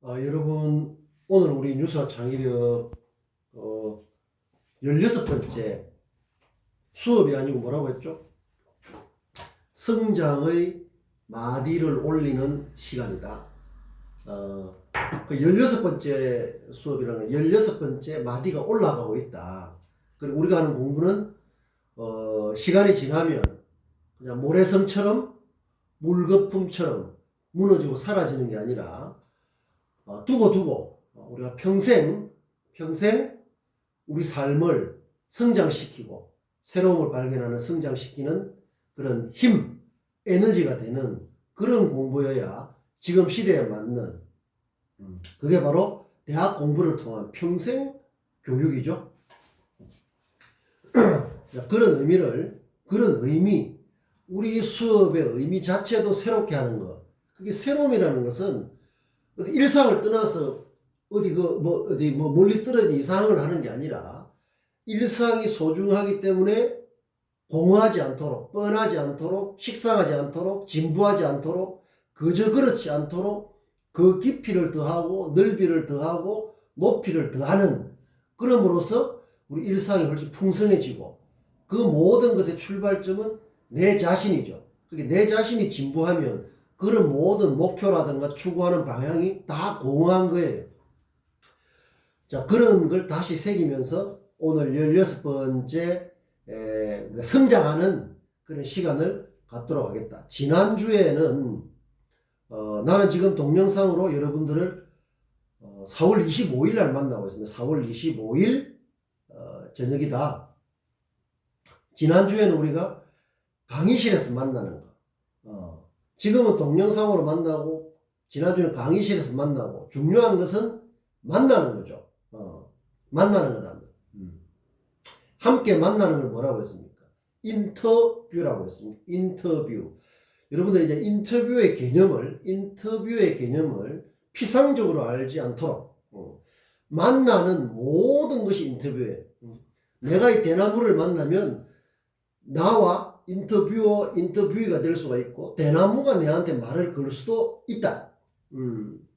여러분, 오늘 우리 뉴스와 창의력 16번째 수업이 아니고 뭐라고 했죠? 성장의 마디를 올리는 시간이다. 그 16번째 수업이라는 16번째 마디가 올라가고 있다. 그리고 우리가 하는 공부는 시간이 지나면 그냥 모래성처럼 물거품처럼 무너지고 사라지는 게 아니라 두고 우리가 평생 우리 삶을 성장시키고 새로움을 발견하는 성장시키는 그런 힘, 에너지가 되는 그런 공부여야 지금 시대에 맞는 그게 바로 대학 공부를 통한 평생 교육이죠. 그런 의미, 우리 수업의 의미 자체도 새롭게 하는 것. 그게 새로움이라는 것은 어디 일상을 떠나서 어디 멀리 떨어진 이상을 하는 게 아니라 일상이 소중하기 때문에 공허하지 않도록, 뻔하지 않도록, 식상하지 않도록, 진부하지 않도록, 그저 그렇지 않도록 그 깊이를 더하고 넓이를 더하고 높이를 더하는, 그럼으로써 우리 일상이 훨씬 풍성해지고 그 모든 것의 출발점은 내 자신이죠. 그게 내 자신이 진부하면 그런 모든 목표라든가 추구하는 방향이 다 공허한 거예요. 자, 그런 걸 다시 새기면서 오늘 16번째 성장하는 그런 시간을 갖도록 하겠다. 지난주에는 나는 지금 동영상으로 여러분들을 4월 25일 날 만나고 있습니다. 4월 25일 저녁이다. 지난주에는 우리가 강의실에서 만나는 거. 지금은 동영상으로 만나고 지난주는 강의실에서 만나고, 중요한 것은 만나는 거죠. 만나는 거다. 함께 만나는 걸 뭐라고 했습니까? 인터뷰라고 했습니다. 인터뷰. 여러분들 이제 인터뷰의 개념을 피상적으로 알지 않도록 만나는 모든 것이 인터뷰예요. 내가 이 대나무를 만나면 나와 인터뷰어가 될 수가 있고, 대나무가 내한테 말을 걸 수도 있다.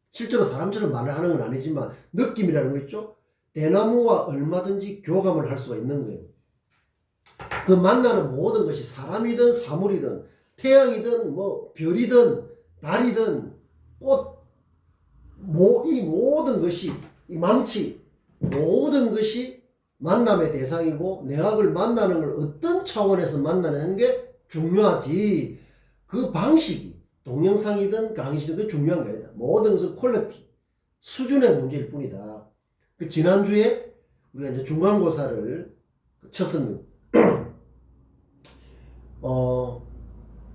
실제로 사람처럼 말을 하는 건 아니지만 느낌이라는 거 있죠. 대나무와 얼마든지 교감을 할 수가 있는 거예요. 그 만나는 모든 것이 사람이든 사물이든 태양이든 별이든 달이든 꽃, 이 모든 것이, 이 망치, 모든 것이 만남의 대상이고, 내가 그걸 만나는 걸 어떤 차원에서 만나는 게 중요하지, 그 방식이 동영상이든 강의실이든 중요한 게 아니다. 모든 것은 퀄리티, 수준의 문제일 뿐이다. 그 지난주에 우리가 이제 중간고사를 쳤습니다.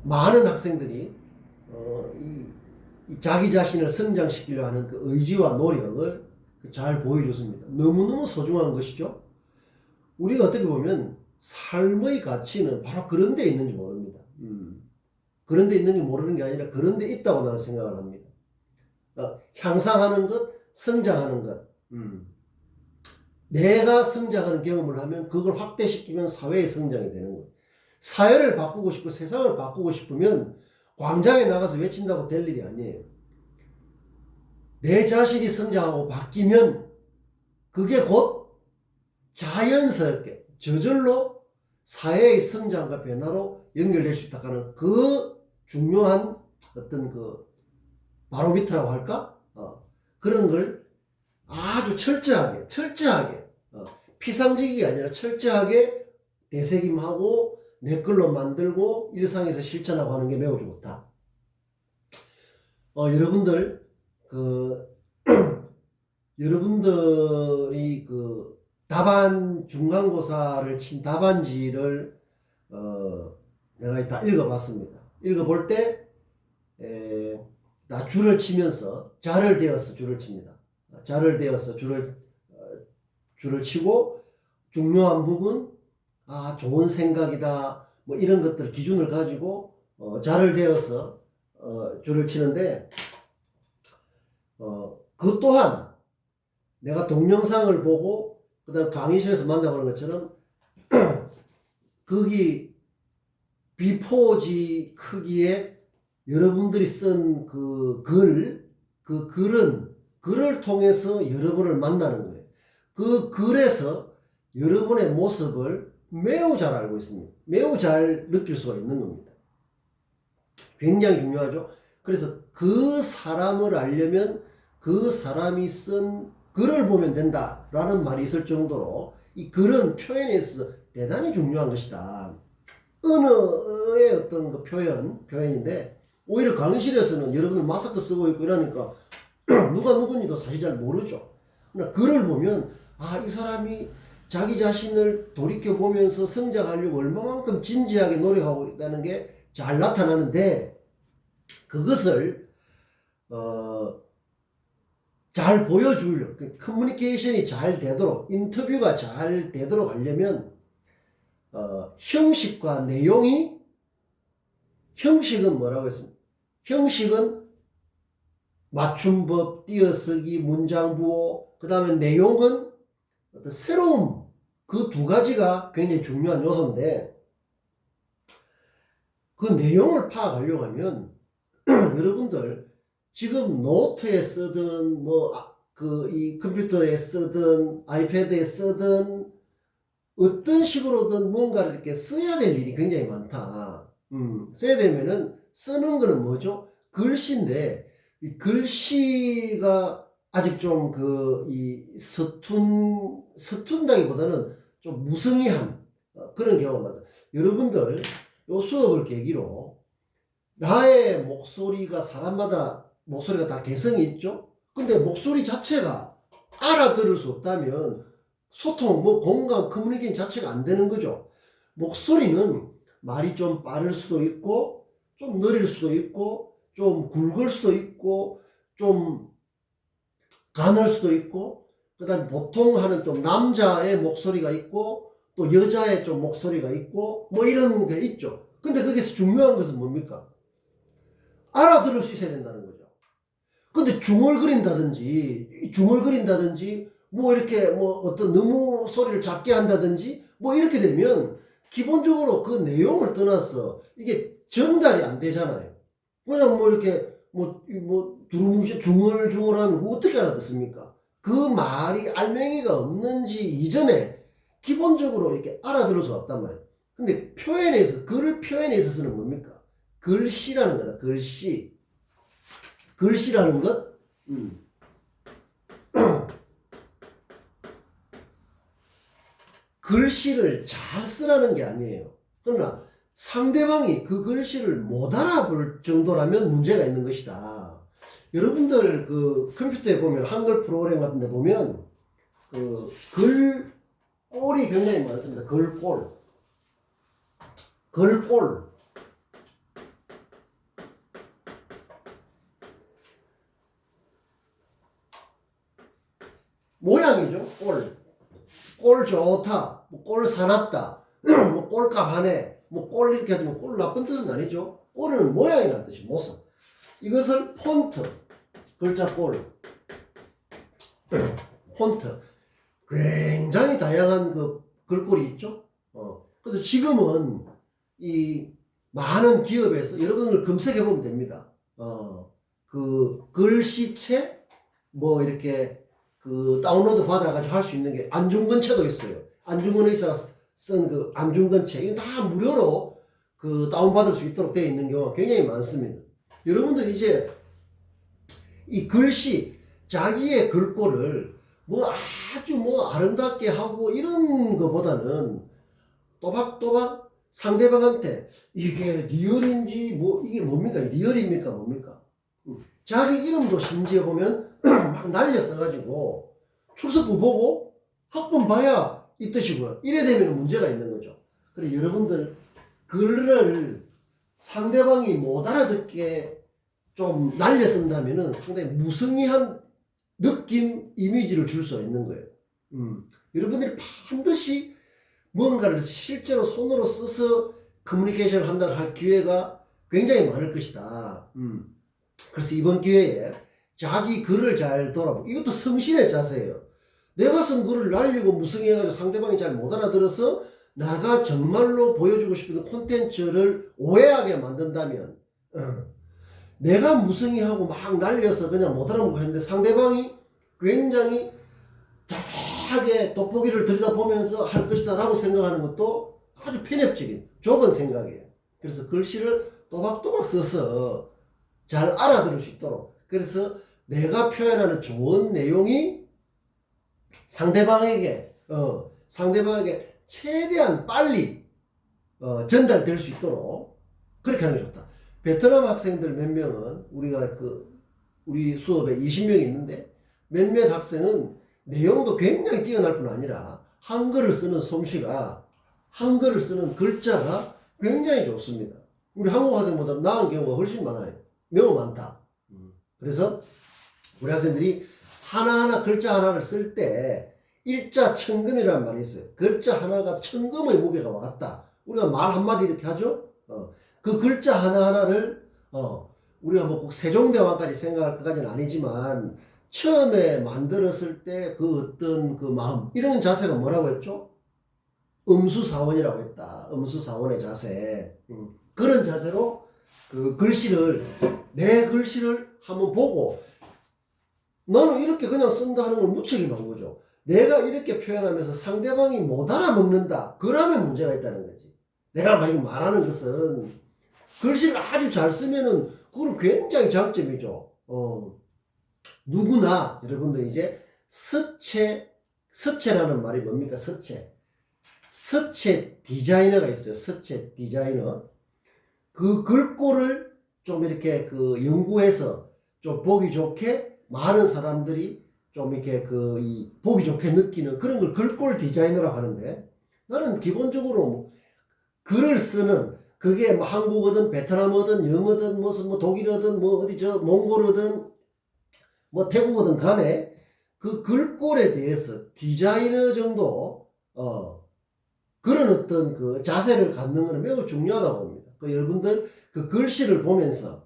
많은 학생들이 이 자기 자신을 성장시키려 하는 그 의지와 노력을 잘 보여줬습니다. 너무너무 소중한 것이죠. 우리가 어떻게 보면 삶의 가치는 바로 그런 데 있는지 모릅니다. 그런 데 있는지 모르는 게 아니라 그런 데 있다고 나는 생각을 합니다. 향상하는 것, 성장하는 것. 내가 성장하는 경험을 하면 그걸 확대시키면 사회의 성장이 되는 거예요. 사회를 바꾸고 싶고 세상을 바꾸고 싶으면 광장에 나가서 외친다고 될 일이 아니에요. 내 자신이 성장하고 바뀌면 그게 곧 자연스럽게 저절로 사회의 성장과 변화로 연결될 수 있다 하는 그 중요한 어떤 그 바로미터라고 할까? 그런 걸 아주 철저하게 피상적이가 아니라 철저하게 되새김하고 내 걸로 만들고 일상에서 실천하고 하는 게 매우 좋다. 여러분들 여러분들이 그 답안 중간고사를 친 답안지를 내가 다 읽어봤습니다. 읽어볼 때 나 줄을 치면서 자를 대어서 줄을 칩니다. 자를 대어서 줄을 치고 중요한 부분, 좋은 생각이다, 이런 것들 기준을 가지고 자를 대어서 줄을 치는데, 그 또한 내가 동영상을 보고 그다음 강의실에서 만나보는 것처럼 거기 B4지 크기에 여러분들이 쓴 그 글은 글을 통해서 여러분을 만나는 거예요. 그 글에서 여러분의 모습을 매우 잘 알고 있습니다. 매우 잘 느낄 수가 있는 겁니다. 굉장히 중요하죠. 그래서 그 사람을 알려면 그 사람이 쓴 글을 보면 된다라는 말이 있을 정도로 이 글은 표현에 있어서 대단히 중요한 것이다. 언어의 어떤 그 표현인데 오히려 강의실에서는 여러분들 마스크 쓰고 있고 이러니까 누가 누군지도 사실 잘 모르죠. 그러나 글을 보면 이 사람이 자기 자신을 돌이켜보면서 성장하려고 얼마만큼 진지하게 노력하고 있다는 게 잘 나타나는데 그것을 잘 보여주려고 커뮤니케이션이 잘 되도록 인터뷰가 잘 되도록 하려면 형식과 내용이 형식은 뭐라고 했습니까? 형식은 맞춤법, 띄어쓰기, 문장부호 그 다음에 내용은 어떤 새로움 그 두 가지가 굉장히 중요한 요소인데 그 내용을 파악하려고 하면 여러분들 지금 노트에 쓰든 이 컴퓨터에 쓰든 아이패드에 쓰든 어떤 식으로든 뭔가를 이렇게 써야 될 일이 굉장히 많다. 써야 되면은 쓰는 거는 뭐죠? 글씨인데 이 글씨가 아직 좀 서툰다기보다는 좀 무성의한 그런 경우가 많다. 여러분들 요 수업을 계기로 나의 목소리가 사람마다 목소리가 다 개성이 있죠? 근데 목소리 자체가 알아들을 수 없다면 소통, 공감, 커뮤니케이션 자체가 안 되는 거죠. 목소리는 말이 좀 빠를 수도 있고, 좀 느릴 수도 있고, 좀 굵을 수도 있고, 좀 가늘 수도 있고, 그 다음에 보통 하는 좀 남자의 목소리가 있고, 또 여자의 좀 목소리가 있고, 이런 게 있죠. 근데 거기서 중요한 것은 뭡니까? 알아들을 수 있어야 된다는 거죠. 근데 중얼거린다든지, 이렇게 어떤 너무 소리를 작게 한다든지, 이렇게 되면, 기본적으로 그 내용을 떠나서, 이게 전달이 안 되잖아요. 그냥 이렇게, 두루뭉실 중얼중얼하면 어떻게 알아듣습니까? 그 말이 알맹이가 없는지 이전에, 기본적으로 이렇게 알아들을 수 없단 말이에요. 근데 글을 표현에 있어서는 뭡니까? 글씨라는 거다, 글씨. 글씨라는 것, 글씨를 잘 쓰라는 게 아니에요. 그러나 상대방이 그 글씨를 못 알아볼 정도라면 문제가 있는 것이다. 여러분들 그 컴퓨터에 보면 한글 프로그램 같은 데 보면 그 글꼴이 굉장히 많습니다. 글꼴. 모양이죠. 꼴 좋다. 꼴 사납다. 꼴값 하네. 꼴 이렇게 하지만 꼴 나쁜 뜻은 아니죠. 꼴은 모양이라는 뜻이 모습. 이것을 폰트. 글자 꼴. 폰트. 굉장히 다양한 그 글꼴이 있죠. 근데 지금은 이 많은 기업에서 여러분들 검색해 보면 됩니다. 그 글씨체 이렇게 그 다운로드 받아가지고 할 수 있는 게 안중근체도 있어요. 안중근 의사가 쓴 그 안중근체 이거 다 무료로 그 다운받을 수 있도록 되어 있는 경우가 굉장히 많습니다. 여러분들 이제 이 글씨 자기의 글꼴을 아주 아름답게 하고 이런 거보다는 또박또박 상대방한테 이게 리얼인지 이게 뭡니까? 리얼입니까? 뭡니까? 자기 이름도 심지어 보면 막 날려 써가지고 출석부 보고 학번 봐야 이 뜻이고요. 이래 되면 문제가 있는 거죠. 그래 여러분들 글을 상대방이 못 알아듣게 좀 날려 쓴다면은 상당히 무성의한 느낌, 이미지를 줄 수 있는 거예요. 여러분들이 반드시 뭔가를 실제로 손으로 써서 커뮤니케이션을 한다 할 기회가 굉장히 많을 것이다. 그래서 이번 기회에 자기 글을 잘 돌아보고 이것도 성실의 자세예요. 내가 쓴 글을 날리고 무성의해가지고 상대방이 잘 못 알아들어서 나가 정말로 보여주고 싶은 콘텐츠를 오해하게 만든다면 내가 무성의하고 막 날려서 그냥 못 알아보고 했는데 상대방이 굉장히 자세하게 돋보기를 들여다보면서 할 것이다 라고 생각하는 것도 아주 편협적인 좁은 생각이에요. 그래서 글씨를 또박또박 써서 잘 알아들을 수 있도록, 그래서 내가 표현하는 좋은 내용이 상대방에게 최대한 빨리 전달될 수 있도록 그렇게 하는 게 좋다. 베트남 학생들 몇 명은 우리 수업에 20명이 있는데 몇몇 학생은 내용도 굉장히 뛰어날 뿐 아니라 한글을 쓰는 솜씨가, 한글을 쓰는 글자가 굉장히 좋습니다. 우리 한국 학생보다 나은 경우가 훨씬 많아요. 매우 많다. 그래서 우리 학생들이 하나하나 글자 하나를 쓸 때 일자 천금이라는 말이 있어요. 글자 하나가 천금의 무게가 와갔다. 우리가 말 한마디 이렇게 하죠. 그 글자 하나하나를 우리가 뭐 꼭 세종대왕까지 생각할 것까지는 아니지만 처음에 만들었을 때 그 어떤 그 마음, 이런 자세가 뭐라고 했죠? 음수사원이라고 했다. 음수사원의 자세. 그런 자세로 내 글씨를 한번 보고, 나는 이렇게 그냥 쓴다 하는 건 무책임한 거죠. 내가 이렇게 표현하면서 상대방이 못 알아먹는다. 그러면 문제가 있다는 거지. 내가 말하는 것은 글씨를 아주 잘 쓰면은 그건 굉장히 장점이죠. 누구나 여러분들 이제 서체라는 말이 뭡니까? 서체 디자이너가 있어요. 서체 디자이너. 그 글꼴을 좀 이렇게 연구해서 좀 보기 좋게 많은 사람들이 좀 이렇게 보기 좋게 느끼는 그런 걸 글꼴 디자이너라고 하는데, 나는 기본적으로 글을 쓰는, 그게 뭐 한국어든 베트남어든 영어든 무슨 뭐 독일어든 뭐 어디 몽골어든 뭐 태국어든 간에 그 글꼴에 대해서 디자이너 정도 그런 어떤 그 자세를 갖는 것은 매우 중요하다고 봅니다. 여러분들 그 글씨를 보면서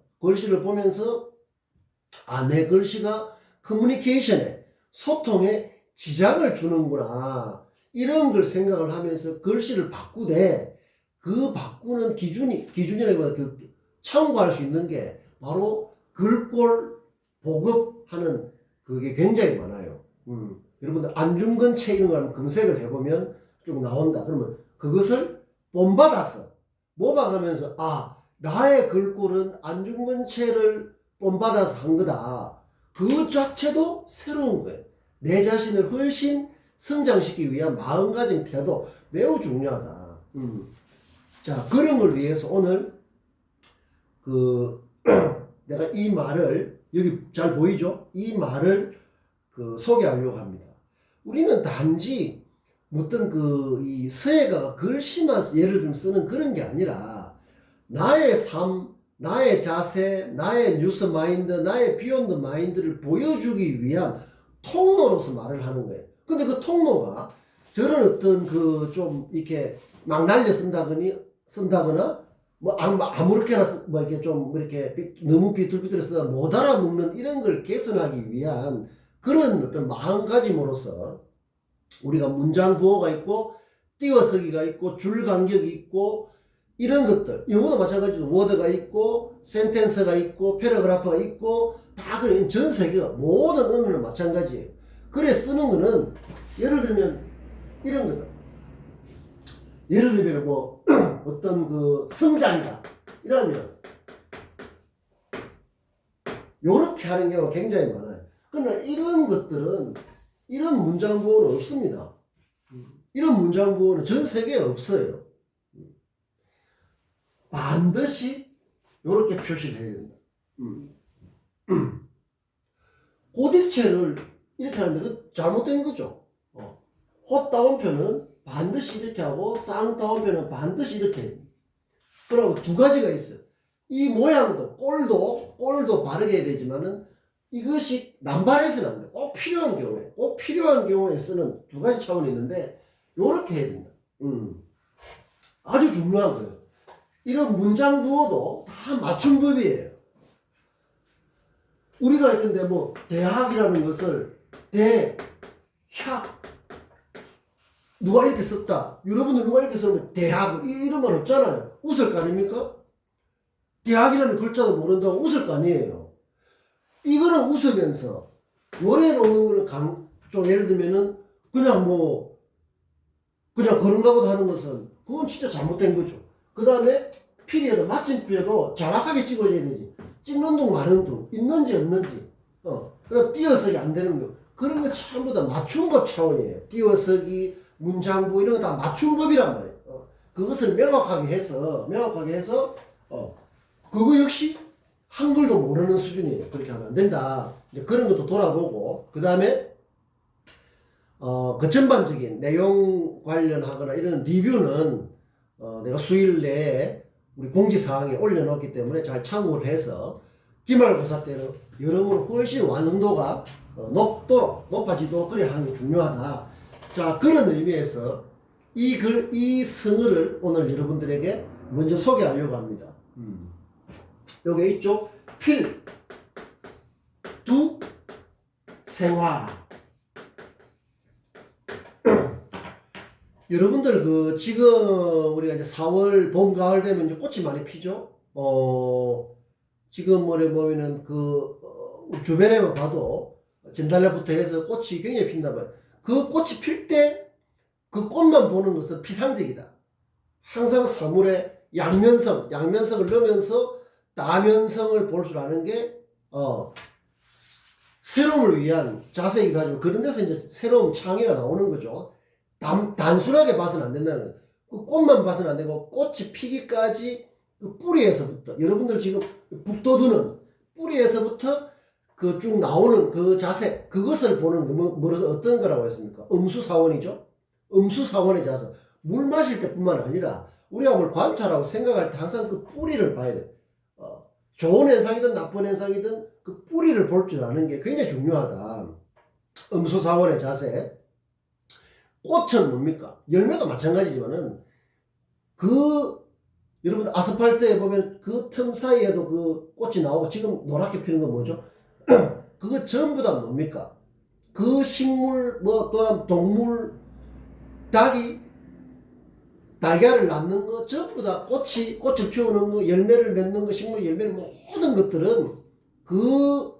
내 글씨가 커뮤니케이션에, 소통에 지장을 주는구나, 이런 걸 생각을 하면서 글씨를 바꾸되, 그 바꾸는 기준이라기보다 참고할 수 있는 게 바로 글꼴 보급하는 그게 굉장히 많아요. 여러분들 안중근 책 이런 거 하면 검색을 해보면 쭉 나온다. 그러면 그것을 본받아서 모방하면서 나의 글꼴은 안중근 책을 본받아서 한 거다. 그 자체도 새로운 거예요. 내 자신을 훨씬 성장시키기 위한 마음가짐, 태도 매우 중요하다. 자, 그런 걸 위해서 오늘 내가 이 말을, 여기 잘 보이죠? 이 말을 소개하려고 합니다. 우리는 단지 어떤 이 서예가가 글씨만 예를 들면 쓰는 그런 게 아니라 나의 삶, 나의 자세, 나의 뉴스 마인드, 나의 비욘드 마인드를 보여주기 위한 통로로서 말을 하는 거예요. 근데 그 통로가 저런 어떤 좀 이렇게 막 날려 쓴다거나 뭐 아무렇게나 뭐 이렇게 좀 이렇게 너무 비뚤비뚤 쓰다 못 알아먹는 이런 걸 개선하기 위한 그런 어떤 마음가짐으로서 우리가 문장 부호가 있고 띄어쓰기가 있고 줄 간격이 있고 이런 것들, 영어도 마찬가지로 워드가 있고 센텐스가 있고 패러그래프가 있고 다 전 세계가 모든 언어는 마찬가지예요. 그래 쓰는 거는 예를 들면 이런 거다. 예를 들면 뭐 어떤 성장이다 이러면 요렇게 하는 경우가 굉장히 많아요. 그러나 이런 것들은, 이런 문장 부호는 없습니다. 이런 문장 부호는 전 세계에 없어요. 반드시 요렇게 표시를 해야 된다. 고딕체를 이렇게 하는데 그 잘못된 거죠. 헛다운표는 반드시 이렇게 하고 쌍다운표는 반드시 이렇게 해요. 그리고 두 가지가 있어요. 이 모양도 꼴도 바르게 해야 되지만은 이것이 남발해서는 안 돼. 꼭 필요한 경우에 쓰는 두 가지 차원이 있는데 요렇게 해야 된다. 아주 중요한 거예요. 이런 문장 부호도 다 맞춤법이에요. 우리가 근데 뭐 대학이라는 것을 대학 누가 이렇게 썼다. 여러분들 누가 이렇게 쓰면 대학 이런 말 없잖아요. 웃을 거 아닙니까? 대학이라는 글자도 모른다고 웃을 거 아니에요. 이거는 웃으면서 월에 놓는 거는 좀 예를 들면은 그냥 그냥 그런가보다 하는 것은 그건 진짜 잘못된 거죠. 그 다음에 피리에도 마침표도 정확하게 찍어줘야 되지. 찍는 둥 마는 둥 있는지 없는지 그다음 띄어쓰기 안 되는 거 그런 거 전부 다 맞춤법 차원이에요. 띄어쓰기 문장부 이런 거 다 맞춤법이란 말이에요. 그것을 명확하게 해서 그거 역시 한글도 모르는 수준이에요. 그렇게 하면 안 된다. 이제 그런 것도 돌아보고 그 다음에 그 전반적인 내용 관련하거나 이런 리뷰는 내가 수일 내에 우리 공지사항에 올려놓기 때문에 잘 참고를 해서 기말고사 때는 여러모로 훨씬 완성도가 높아지도록 그래 하는 게 중요하다. 자, 그런 의미에서 이 성어를 오늘 여러분들에게 먼저 소개하려고 합니다. 여기 이쪽 필, 두, 생화. 여러분들 지금 우리가 이제 4월 봄 가을 되면 이제 꽃이 많이 피죠. 지금 보면은 주변에만 봐도 전달래부터 해서 꽃이 굉장히 핀단 말이에요. 그 꽃이 필 때 그 꽃만 보는 것은 피상적이다. 항상 사물의 양면성을 넣으면서 다면성을 볼 줄 아는 게 새로움을 위한 자세이기도 하지만 그런 데서 이제 새로운 창의가 나오는 거죠. 단순하게 봐서는 안 된다는 거예요. 그 꽃만 봐서는 안 되고 꽃이 피기까지 그 뿌리에서부터 여러분들 지금 북돋우는 뿌리에서부터 그 쭉 나오는 그 자세 그것을 보는 뭐라서 어떤 거라고 했습니까? 음수사원이죠. 음수사원의 자세. 물 마실 때뿐만 아니라 우리가 뭘 관찰하고 생각할 때 항상 그 뿌리를 봐야 돼. 좋은 현상이든 나쁜 현상이든 그 뿌리를 볼 줄 아는 게 굉장히 중요하다. 음수사원의 자세. 꽃은 뭡니까? 열매도 마찬가지지만은 여러분 아스팔트에 보면 그 틈 사이에도 그 꽃이 나오고 지금 노랗게 피는 건 뭐죠? 그거 전부 다 뭡니까? 그 식물 또한 동물 닭이 달걀을 낳는 거 전부 다 꽃을 피우는 거 열매를 맺는 거 식물 열매를 모든 것들은 그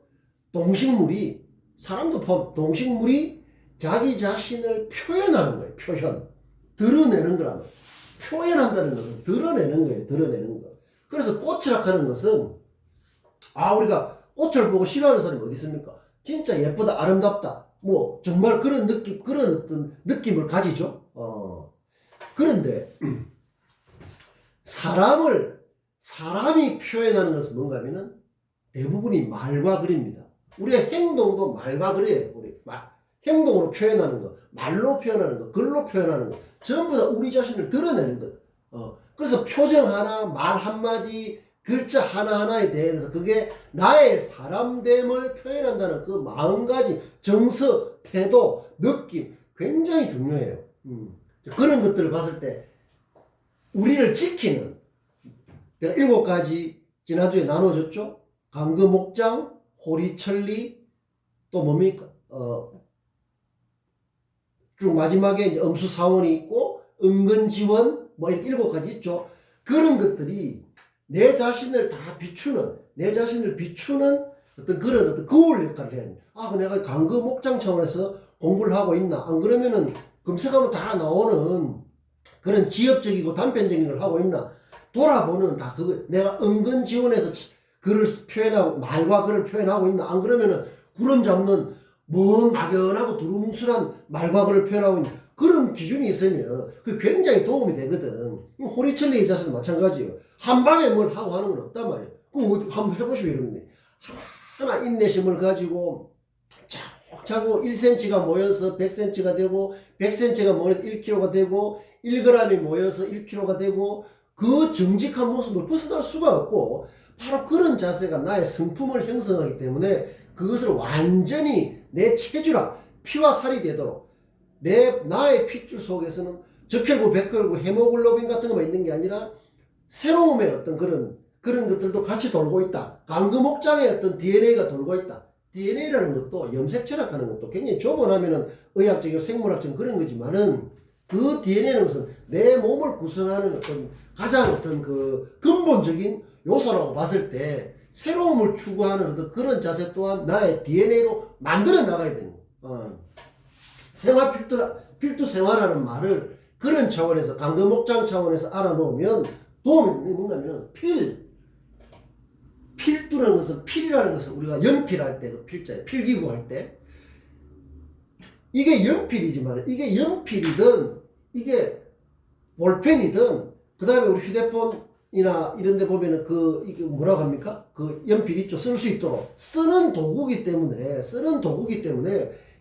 동식물이 사람도 포함 동식물이 자기 자신을 표현하는 거예요. 드러내는 거라면 표현한다는 것은 드러내는 거예요. 드러내는 거. 그래서 꽃이라 하는 것은 우리가 꽃을 보고 싫어하는 사람이 어디 있습니까? 진짜 예쁘다 아름답다 정말 그런 어떤 느낌을 가지죠. 그런데 사람이 표현하는 것은 뭔가 하면은 대부분이 말과 글입니다. 우리의 행동도 말과 글이에요. 행동으로 표현하는 거, 말로 표현하는 거, 글로 표현하는 거 전부 다 우리 자신을 드러내는 것. 그래서 표정 하나, 말 한마디, 글자 하나하나에 대해서 그게 나의 사람됨을 표현한다는 그 마음가짐, 정서, 태도, 느낌 굉장히 중요해요. 그런 것들을 봤을 때 우리를 지키는 내가 7가지 지난주에 나눠줬죠. 감금옥장, 호리천리 또 뭡니까? 쭉 마지막에 이제 음수사원이 있고 은근지원 이렇게 7가지 있죠. 그런 것들이 내 자신을 다 비추는 어떤 그런 어떤 거울 역할을 해야 돼. 내가 감금옥장 차원에서 공부를 하고 있나? 안 그러면은 검색하면 다 나오는 그런 지엽적이고 단편적인 걸 하고 있나? 돌아보는 다 그거 내가 은근지원에서 글을 표현하고 말과 글을 표현하고 있나? 안 그러면은 구름 잡는 먼 막연하고 두루뭉술한 말과 글을 표현하고 있는 그런 기준이 있으면 그게 굉장히 도움이 되거든. 호리천리 자세도 마찬가지예요. 한 방에 뭘 하고 하는 건 없단 말이에요. 그거 한번 해보시면 여러분들 하나하나 인내심을 가지고 차곡차곡 1cm가 모여서 100cm가 되고 100cm가 모여서 1kg가 되고 1g이 모여서 1kg가 되고 그 정직한 모습을 벗어날 수가 없고 바로 그런 자세가 나의 성품을 형성하기 때문에 그것을 완전히 내 체주라 피와 살이 되도록 나의 핏줄 속에서는 적혈구, 백혈구, 헤모글로빈 같은 것만 있는 게 아니라 새로움의 어떤 그런 것들도 같이 돌고 있다. 감금옥장의 어떤 DNA가 돌고 있다. DNA라는 것도 염색체라고 하는 것도 굉장히 좁아하면은 의학적이고 생물학적인 그런 거지만은 그 DNA라는 것은 내 몸을 구성하는 어떤 가장 어떤 그 근본적인 요소라고 봤을 때 새로움을 추구하는 어떤 그런 자세 또한 나의 DNA로 만들어 나가야 되는 거예요. 생활 필두 생활하는 말을 그런 차원에서 강도목장 차원에서 알아놓으면 도움이 되는 게 뭔가면 필두라는 것은 필이라는 것은 우리가 연필할 때 그 필자예요. 필기구 할 때 이게 연필이지만 이게 연필이든 이게 볼펜이든 그 다음에 우리 휴대폰이나 이런 데 보면은 이게 뭐라고 합니까? 그 연필 있죠. 쓸 수 있도록 쓰는 도구기 때문에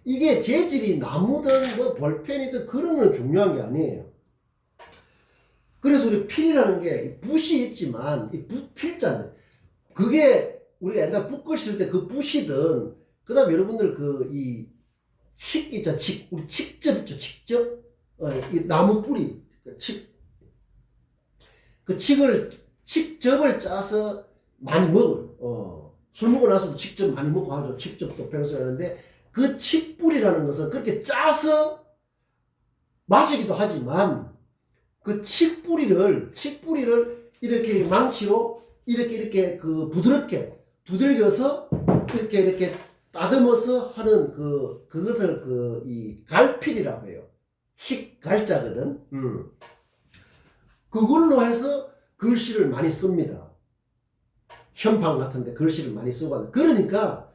이게 재질이 나무든 뭐 볼펜이든 그런 건 중요한 게 아니에요. 그래서 우리 필이라는 게 붓이 있지만 이 필자는 그게 우리가 옛날 붓글 쓸 때 그 붓이든 그 다음에 여러분들 이 칡 있잖아. 우리 칡접 있죠. 칡접. 이 나무 뿌리 칡접을 짜서 많이 먹어요. 술 먹고 나서도 칡접 많이 먹고 하죠. 칡접도 평소에 하는데 그 칡뿌리라는 것은 그렇게 짜서 마시기도 하지만 그 칡뿌리를 이렇게 망치로 이렇게 부드럽게 두들겨서 이렇게 따듬어서 하는 그것을 이 갈필이라고 해요. 칡갈자거든. 그걸로 해서 글씨를 많이 씁니다. 현판 같은데 글씨를 많이 쓰고 하는. 그러니까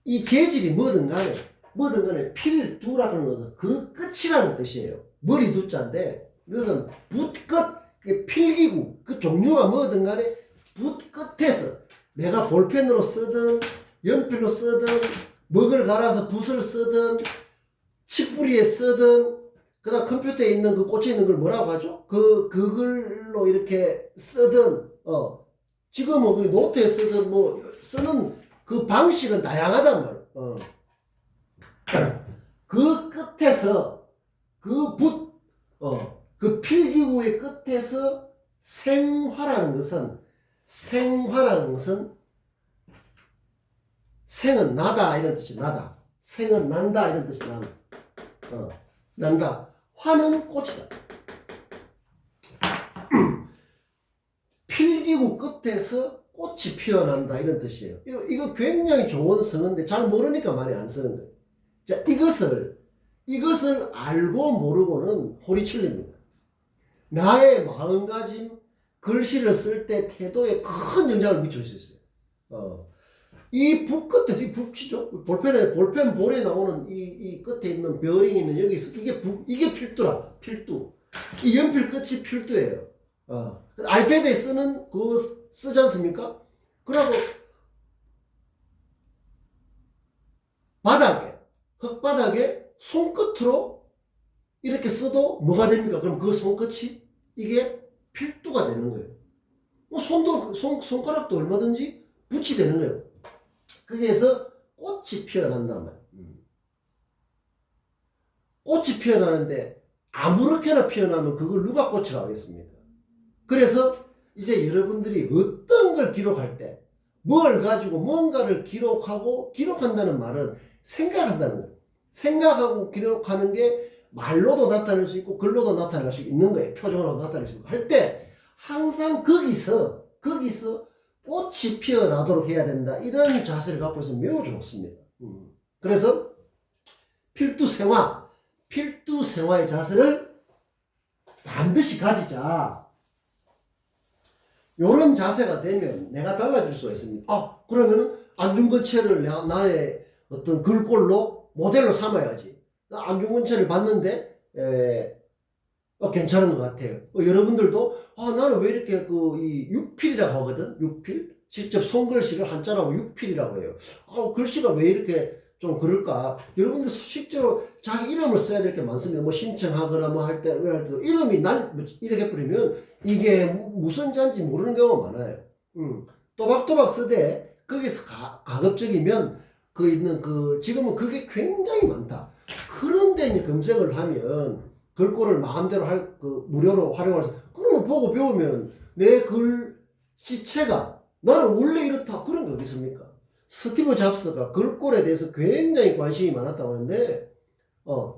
이 재질이 뭐든 간에 필두라는 것은 그 끝이라는 뜻이에요. 머리 두자인데 이것은 붓끝 필기구 그 종류가 뭐든 간에 붓끝에서 내가 볼펜으로 쓰든 연필로 쓰든 먹을 갈아서 붓을 쓰든 칡뿌리에 쓰든 그 다음 컴퓨터에 있는 그 꽂혀 있는 걸 뭐라고 하죠? 그걸로 이렇게 쓰든 지금은 그 노트에 쓰든 뭐 쓰는 그 방식은 다양하단 말이에요. 그 끝에서 그 필기구의 끝에서 생은 나다 이런 뜻이 나다. 생은 난다 이런 뜻이 나다. 난다. 화는 꽃이다. 필기구 끝에서 꽃이 피어난다 이런 뜻이에요. 이거 굉장히 좋은 성어인데 잘 모르니까 많이 안 쓰는 거예요. 자, 이것을 알고 모르고는 호리칠립니다. 나의 마음가짐, 글씨를 쓸 때 태도에 큰 영향을 미칠 수 있어요. 이 붓 끝에서 이 붓이죠. 볼펜 볼에 나오는 이 끝에 있는 별이 있는 여기서 이게 필두라. 필두. 이 연필 끝이 필두예요. 아이패드에 쓰지 않습니까? 그러고 흙바닥에 손끝으로 이렇게 써도 뭐가 됩니까? 그럼 그 손끝이 이게 필두가 되는 거예요. 손가락도 얼마든지 붓이 되는 거예요. 거기에서 꽃이 피어난단 말이에요. 꽃이 피어나는데 아무렇게나 피어나면 그걸 누가 꽃이라고 하겠습니까? 그래서 이제 여러분들이 어떤 걸 기록할 때 뭘 가지고 뭔가를 기록한다는 말은 생각한다는 거예요. 생각하고 기록하는 게 말로도 나타낼 수 있고 글로도 나타낼 수 있는 거예요. 표정으로 나타낼 수 있고 할 때 항상 거기서 꽃이 피어나도록 해야 된다. 이런 자세를 갖고 있으면 매우 좋습니다. 그래서 필두생화의 자세를 반드시 가지자. 요런 자세가 되면 내가 달라질 수가 있습니다. 그러면은 안중근체를 나의 어떤 글꼴로 모델로 삼아야지. 안중근체를 봤는데 괜찮은 것 같아요. 여러분들도 나는 왜 이렇게 이 육필이라고 하거든. 육필. 직접 손글씨를 한자라고 육필이라고 해요. 글씨가 왜 이렇게 좀 그럴까? 여러분들 실제로 자기 이름을 써야 될 게 많습니다. 뭐 신청하거나 뭐 할 때도 이름이 이렇게 뿌리면 이게 무슨 자인지 모르는 경우가 많아요. 또박또박 쓰되 거기서 가급적이면 지금은 그게 굉장히 많다. 그런데 이제 검색을 하면 글꼴을 마음대로 무료로 활용할 수, 그러면 보고 배우면 내 글씨체가 나는 원래 이렇다. 그런 게 어디 있습니까? 스티브 잡스가 글꼴에 대해서 굉장히 관심이 많았다고 하는데,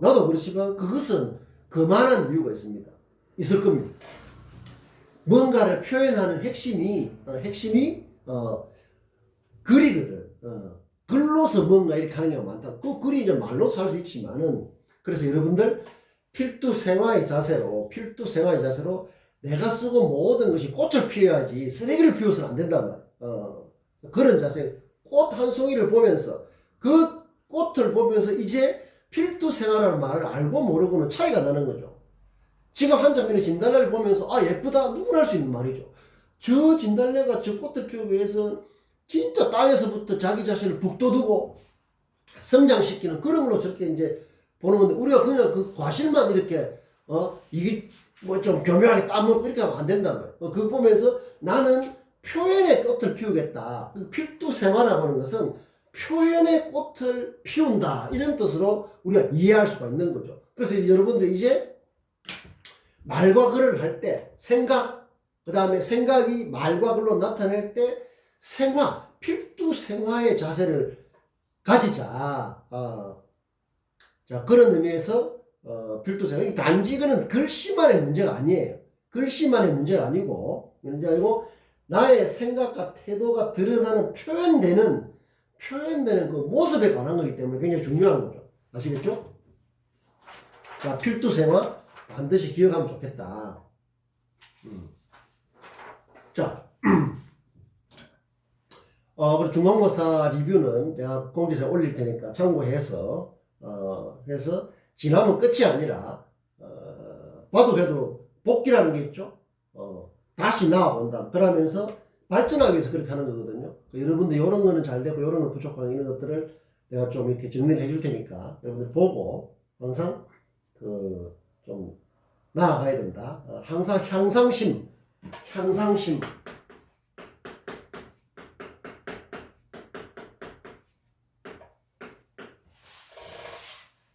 나도 그렇지만 그것은 그만한 이유가 있을 겁니다. 뭔가를 표현하는 핵심이 글이거든. 글로서 뭔가 이렇게 하는 경우가 많다. 그 글이 이제 말로서 할 수 있지만은, 그래서 여러분들 필두생활의 자세로 내가 쓰고 모든 것이 꽃을 피워야지 쓰레기를 피워서는 안 된단 말이야. 그런 자세. 꽃 한 송이를 보면서, 그 꽃을 보면서 이제 필두생활이라는 말을 알고 모르고는 차이가 나는 거죠. 지금 한 장면의 진달래를 보면서 아 예쁘다 누구나 할 수 있는 말이죠. 저 진달래가 저 꽃을 피우기 위해서 진짜 땅에서부터 자기 자신을 북돋우고 성장시키는 그런 걸로 저렇게 이제 보는 건데, 우리가 그냥 그 과실만 이렇게 이게 뭐 좀 교묘하게 따먹고 이렇게 하면 안 된단 말이에요. 그거 보면서 나는 표현의 꽃을 피우겠다. 필두생활이라고 하는 것은 표현의 꽃을 피운다 이런 뜻으로 우리가 이해할 수가 있는 거죠. 그래서 여러분들 이제 말과 글을 할 때 생각, 그 다음에 생각이 말과 글로 나타낼 때 생화, 필두생화의 자세를 가지자. 자, 그런 의미에서 필두생화. 단지 그는 글씨만의 문제가 아니에요. 글씨만의 문제가 아니고 나의 생각과 태도가 드러나는 표현되는 그 모습에 관한 거기 때문에 굉장히 중요한 거죠. 아시겠죠? 자, 필두생화 반드시 기억하면 좋겠다. 자, 그리고 중간고사 리뷰는 내가 공지사에 올릴 테니까 참고해서 해서 지나면 끝이 아니라 봐도 그래도 복기라는 게 있죠. 다시 나와본다. 그러면서 발전하기 위해서 그렇게 하는 거거든요. 여러분들 이런 거는 잘 되고 이런 건 부족하고 이런 것들을 내가 좀 이렇게 정리를 해줄 테니까 여러분들 보고 항상 좀 나아가야 된다. 항상 향상심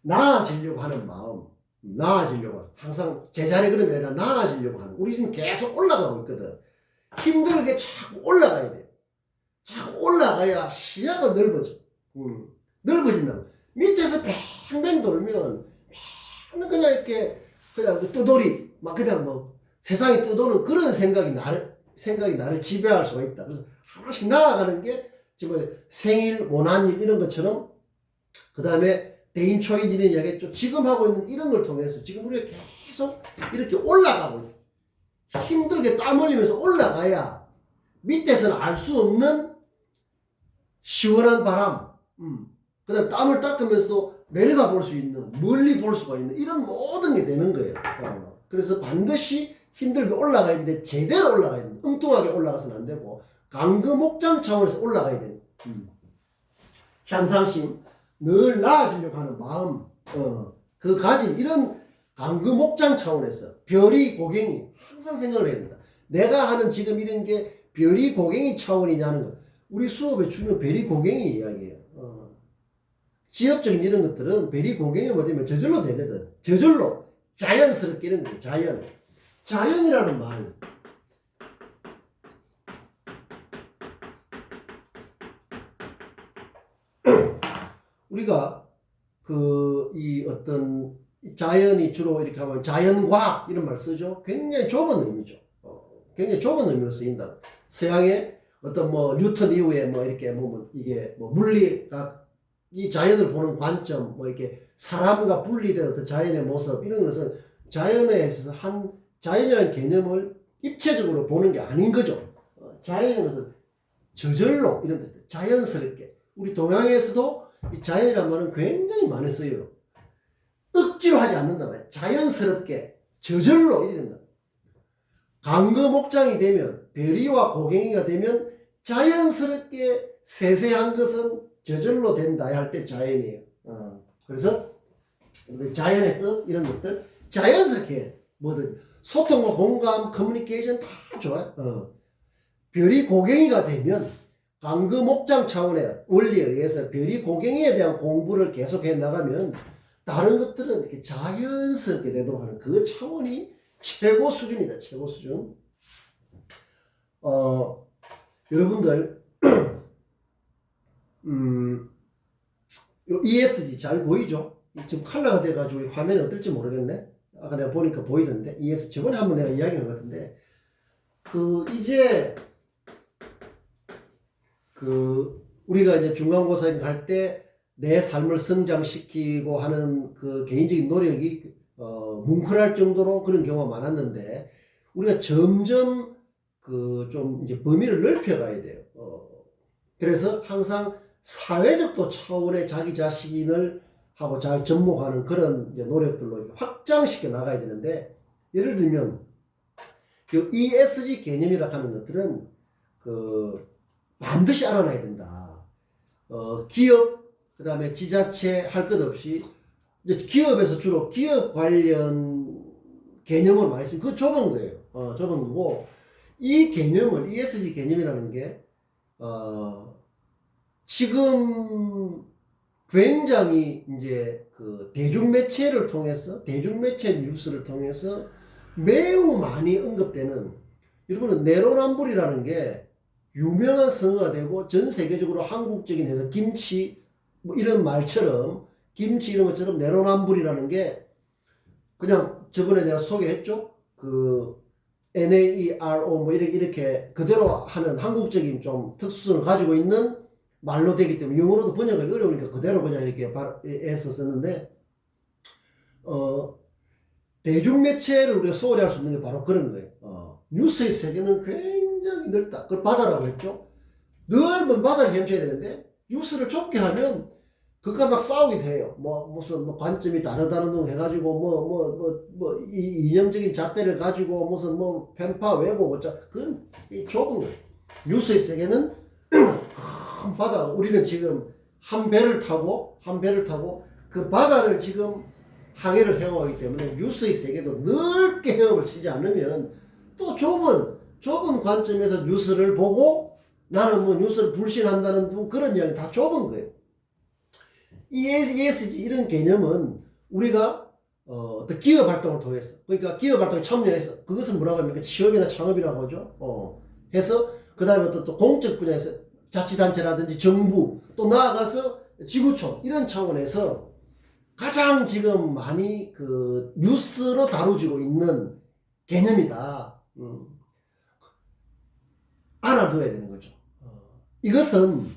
나아지려고 하는 마음, 항상 제자리 그러면 아니라 나아지려고 하는, 우리 지금 계속 올라가고 있거든. 힘들게 자꾸 올라가야 돼. 자꾸 올라가야 시야가 넓어져. 넓어진다. 밑에서 뱅뱅 돌면 맨날 그냥 이렇게 그냥 그 뜨돌이 막 그냥 뭐 세상이 떠도는 그런 생각이 나를 지배할 수가 있다. 그래서 하나씩 나아가는 게 지금 생일, 원한일 이런 것처럼, 그 다음에 대인 초인이라는 이야기했죠. 지금 하고 있는 이런 걸 통해서 지금 우리가 계속 이렇게 올라가고 힘들게 땀 흘리면서 올라가야 밑에서는 알 수 없는 시원한 바람, 그 다음에 땀을 닦으면서도 내려다 볼 수 있는, 멀리 볼 수가 있는 이런 모든 게 되는 거예요. 그래서 반드시 힘들게 올라가야 되는데 제대로 올라가야 된다. 엉뚱하게 올라가서는 안 되고 강금목장 차원에서 올라가야 된다. 향상심, 늘 나아지려고 하는 마음, 그 가진 이런 강금목장 차원에서 별이 고갱이 항상 생각을 해야 된다. 내가 하는 지금 이런 게 별이 고갱이 차원이냐는 거. 우리 수업에 주는 별이 고갱이 이야기예요. 지엽적인 이런 것들은 별이 고갱이 뭐냐면 저절로 되거든. 저절로 자연스럽게 이런 거예요. 자연이라는 말. 우리가 이 어떤 자연이 주로 이렇게 하면 자연과학 이런 말 쓰죠. 굉장히 좁은 의미죠. 굉장히 좁은 의미로 쓰인다. 서양의 어떤 뭐 뉴턴 이후에 뭐 이렇게 이게 뭐 물리학 이 자연을 보는 관점, 뭐 이렇게 사람과 분리된 어떤 자연의 모습 이런 것은 자연에 있어서 자연이라는 개념을 입체적으로 보는 게 아닌 거죠. 자연이라는 것은 저절로 이런 뜻, 자연스럽게. 우리 동양에서도 이 자연이라는 말은 굉장히 많이 쓰여요. 억지로 하지 않는다 말이야. 자연스럽게 저절로 이래 된다. 강금목장이 되면, 별이와 고갱이가 되면 자연스럽게 세세한 것은 저절로 된다 할 때 자연이에요. 그래서 자연의 뜻 이런 것들 자연스럽게 뭐든 소통과 공감, 커뮤니케이션 다 좋아요. 별이 고갱이가 되면 강금목장 차원의 원리에 의해서 별이 고갱이에 대한 공부를 계속해 나가면 다른 것들은 이렇게 자연스럽게 되도록 하는 그 차원이 최고 수준이다. 최고 수준. 여러분들 요 ESG 잘 보이죠? 지금 컬러가 돼가지고 화면이 어떨지 모르겠네. 아까 내가 보니까 보이던데 ESG 저번에 한번 내가 이야기한 것 같은데 이제 우리가 이제 중간고사 갈 때 내 삶을 성장시키고 하는 그 개인적인 노력이 뭉클할 정도로 그런 경우가 많았는데 우리가 점점 좀 이제 범위를 넓혀가야 돼요. 그래서 항상 사회적 또 차원의 자기 자신을 하고 잘 접목하는 그런 이제 노력들로 확장시켜 나가야 되는데 예를 들면 그 ESG 개념이라 하는 것들은 반드시 알아놔야 된다. 기업 그다음에 지자체 할 것 없이 이제 기업에서 주로 기업 관련 개념을 많이 쓰는 그 좁은 거예요. 좁은 거고 이 개념을 ESG 개념이라는 게 지금 굉장히 이제 대중매체를 통해서 대중매체 뉴스를 통해서 매우 많이 언급되는 여러분은 내로남불이라는 게 유명한 성어가 되고 전 세계적으로 한국적인 해서 김치 뭐 이런 말처럼 김치 이런 것처럼 내로남불이라는 게 그냥 저번에 내가 소개했죠. NAERO 뭐 이렇게 그대로 하는 한국적인 좀 특수성을 가지고 있는 말로 되기 때문에 영어로도 번역하기 어려우니까 그대로 그냥 이렇게 애써 썼는데 대중매체를 우리가 소홀히 할 수 없는 게 바로 그런 거예요. 뉴스의 세계는 굉장히 넓다. 그걸 바다라고 했죠. 넓은 바다를 헤쳐야 되는데 뉴스를 좁게 하면 그가 막 싸우게 돼요. 무슨 관점이 다르다는 둥 해가지고 이념적인 잣대를 가지고 무슨 편파 왜곡 그건 좁은 거예요. 뉴스의 세계는 큰 바다. 우리는 지금 한 배를 타고 그 바다를 지금 항해를 해오기 때문에 뉴스의 세계도 넓게 헤엄을 치지 않으면 또 좁은 관점에서 뉴스를 보고 나는 뉴스를 불신한다는 그런 이야기 다 좁은 거예요. ESG 이런 개념은 우리가 어떤 기업 활동을 통해서 그러니까 기업 활동에 참여해서 그것은 뭐라고 합니까? 취업이나 창업이라고 하죠. 해서 그 다음에 또 공적 분야에서 자치단체라든지 정부 또 나아가서 지구촌 이런 차원에서 가장 지금 많이 뉴스로 다루지고 있는 개념이다. 알아둬야 되는 거죠. 이것은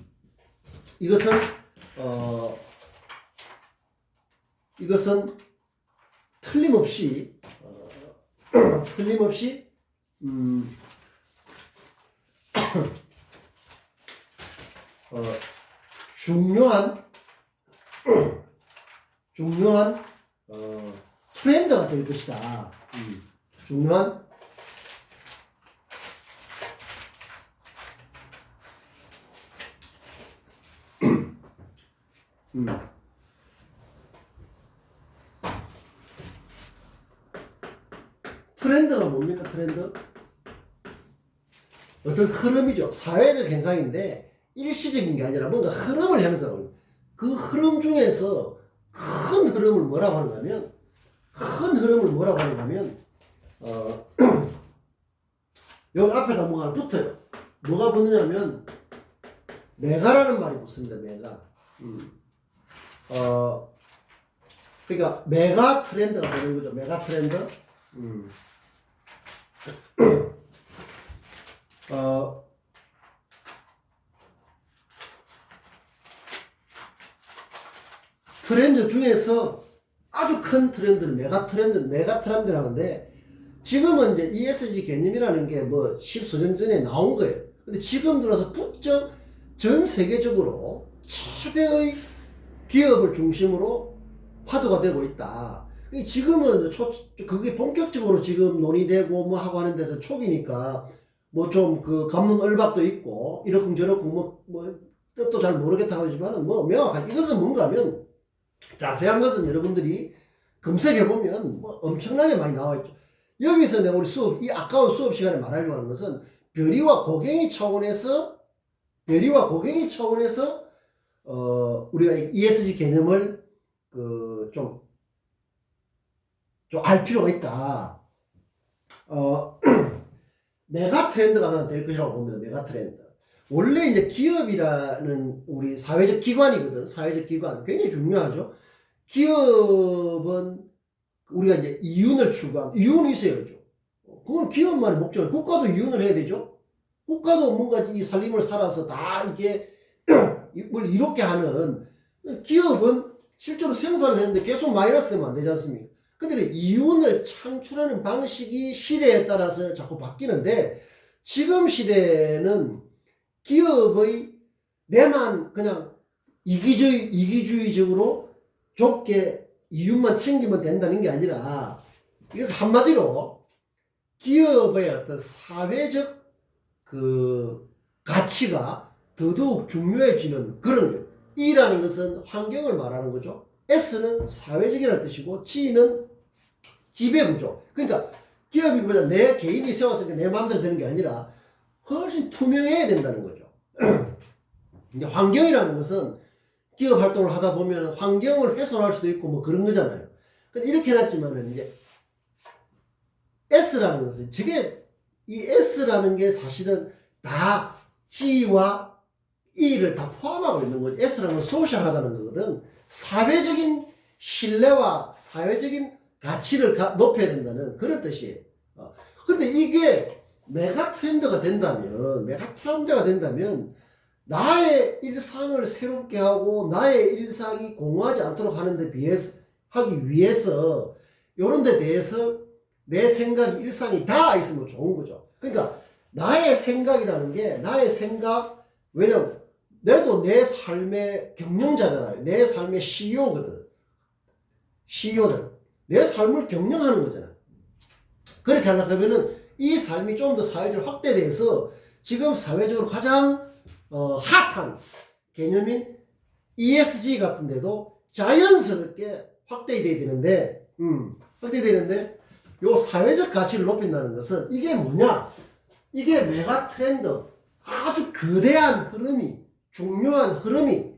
틀림없이 중요한 트렌드가 될 것이다. 중요한 트렌드가 뭡니까? 트렌드? 어떤 흐름이죠. 사회적 현상인데 일시적인 게 아니라 뭔가 흐름을 형성합니다. 그 흐름 중에서 큰 흐름을 뭐라고 하는가면 여기 앞에다 뭐가 붙어요. 뭐가 붙느냐면 메가라는 말이 붙습니다. 메가. 그러니까 메가 트렌드가 되는 거죠. 메가 트렌드. 트렌드 중에서 아주 큰 트렌드는 메가 트렌드라는데 지금은 이제 ESG 개념이라는 게 십수년 전에 나온 거예요. 근데 지금 들어서 부쩍 전 세계적으로 최대의 기업을 중심으로 화두가 되고 있다. 지금은 그게 본격적으로 지금 논의되고 하고 하는 데서 초기니까 좀 감론을박도 있고 이러쿵저러쿵 뜻도 잘 모르겠다고 하지만은 명확하게 이것은 뭔가 하면 자세한 것은 여러분들이 검색해보면 엄청나게 많이 나와있죠. 여기서 내가 우리 이 아까운 수업 시간에 말하려고 하는 것은 별이와 고갱이 차원에서 우리가 ESG 개념을 좀 알 필요가 있다. 메가 트렌드가 나는 될 것이라고 봅니다. 메가 트렌드. 원래 이제 기업이라는 우리 사회적 기관이거든. 사회적 기관. 굉장히 중요하죠. 기업은 우리가 이제 이윤을 추구한, 이윤이 있어야죠. 그건 기업만의 목적이에요. 국가도 이윤을 해야 되죠. 국가도 뭔가 이 살림을 살아서 다 이게 뭘 이롭게 하는 기업은 실제로 생산을 했는데 계속 마이너스 되면 안 되지 않습니까? 근데 그 이윤을 창출하는 방식이 시대에 따라서 자꾸 바뀌는데 지금 시대는 기업의 내만 그냥 이기주의적으로 좁게 이윤만 챙기면 된다는 게 아니라 이것은 한마디로 기업의 어떤 사회적 그 가치가 더더욱 중요해지는 그런 거예요. E라는 것은 환경을 말하는 거죠. S는 사회적이라는 뜻이고 G는 지배구조. 그러니까 기업이 그냥 내 개인이 세웠으니까 내 마음대로 되는 게 아니라 훨씬 투명해야 된다는 거죠. 이제 환경이라는 것은 기업 활동을 하다 보면 환경을 훼손할 수도 있고 뭐 그런 거잖아요. 근데 이렇게 해놨지만은 이제 S라는 것은 저게 이 S라는 게 사실은 다 G와 E를 다 포함하고 있는 거죠. S라는 건 소셜하다는 거거든. 사회적인 신뢰와 사회적인 가치를 높여야 된다는 그런 뜻이에요. 근데 이게 메가 트렌드가 된다면 나의 일상을 새롭게 하고 나의 일상이 공허하지 않도록 하기 위해서 이런 데 대해서 내 생각이 일상이 다 있으면 좋은 거죠. 그러니까 나의 생각이라는 게 나의 생각, 왜냐면 내도 내 삶의 경영자잖아요. 내 삶의 CEO거든. CEO들. 내 삶을 경영하는 거잖아요. 그렇게 하려면은 이 삶이 좀 더 사회적으로 확대돼서 지금 사회적으로 가장 핫한 개념인 ESG 같은 데도 자연스럽게 확대돼야 되는데, 요 사회적 가치를 높인다는 것은 이게 뭐냐? 이게 메가 트렌드, 아주 거대한 흐름이, 중요한 흐름이,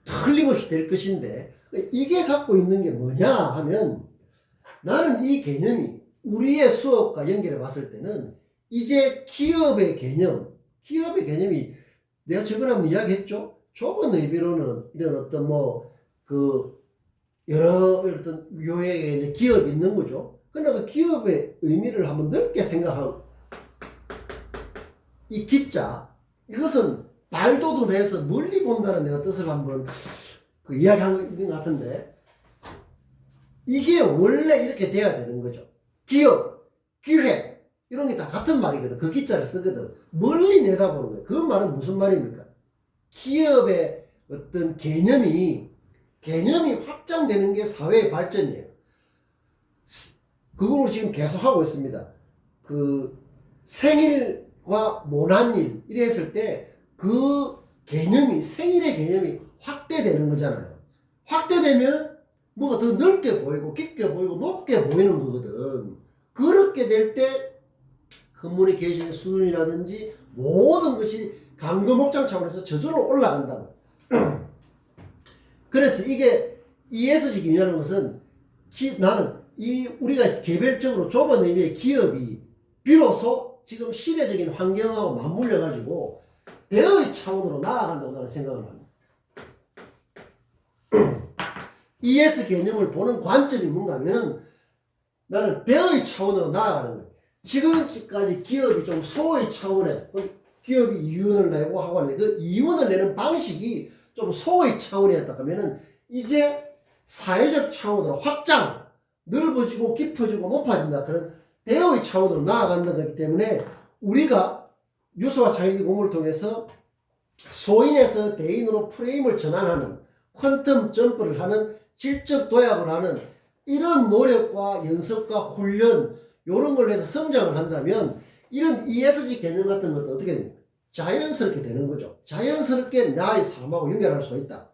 틀림없이 될 것인데, 이게 갖고 있는 게 뭐냐 하면, 나는 이 개념이 우리의 수업과 연결해 봤을 때는 이제 기업의 개념이 내가 저번에 한번 이야기했죠? 좁은 의미로는 이런 어떤 여러 어떤 요의 이제 기업이 있는 거죠. 그러나 그 기업의 의미를 한번 넓게 생각하고 이 기자 이것은 발도둑해서 멀리 본다는 내가 뜻을 한번 이야기한 거 있는 것 같은데 이게 원래 이렇게 돼야 되는 거죠. 기업, 기획 이런 게 다 같은 말이거든. 그 기자를 쓰거든. 멀리 내다보는 거예요. 그 말은 무슨 말입니까? 기업의 어떤 개념이 확장되는 게 사회의 발전이에요. 그걸 지금 계속 하고 있습니다. 생일과 모난일 이래 했을 때 그 개념이 생일의 개념이 확대되는 거잖아요. 확대되면 뭐가 더 넓게 보이고 깊게 보이고 높게 보이는 거거든. 그렇게 될 때 커뮤니케이션 수준이라든지 모든 것이 강도목장 차원에서 저절로 올라간다. 그래서 이게 ESG 기능이라는 것은 나는 우리가 개별적으로 좁은 의미의 기업이 비로소 지금 시대적인 환경하고 맞물려 가지고 대의 차원으로 나아간다고 나는 생각을 합니다. ES 개념을 보는 관점이 뭔가 하면은 나는 대의 차원으로 나아가는 거예요. 지금까지 기업이 좀 소의 차원에 기업이 이윤을 내고 하고 하는 그 이윤을 내는 방식이 좀 소의 차원이었다 하면은 이제 사회적 차원으로 확장, 넓어지고 깊어지고 높아진다. 그런 대의 차원으로 나아간다는 거기 때문에 우리가 뉴스와 창의적 공부를 통해서 소인에서 대인으로 프레임을 전환하는 퀀텀 점프를 하는 질적 도약을 하는 이런 노력과 연습과 훈련 이런 걸 해서 성장을 한다면 이런 ESG 개념 같은 것도 어떻게 됩니까? 자연스럽게 되는 거죠. 자연스럽게 나의 삶하고 연결할 수가 있다.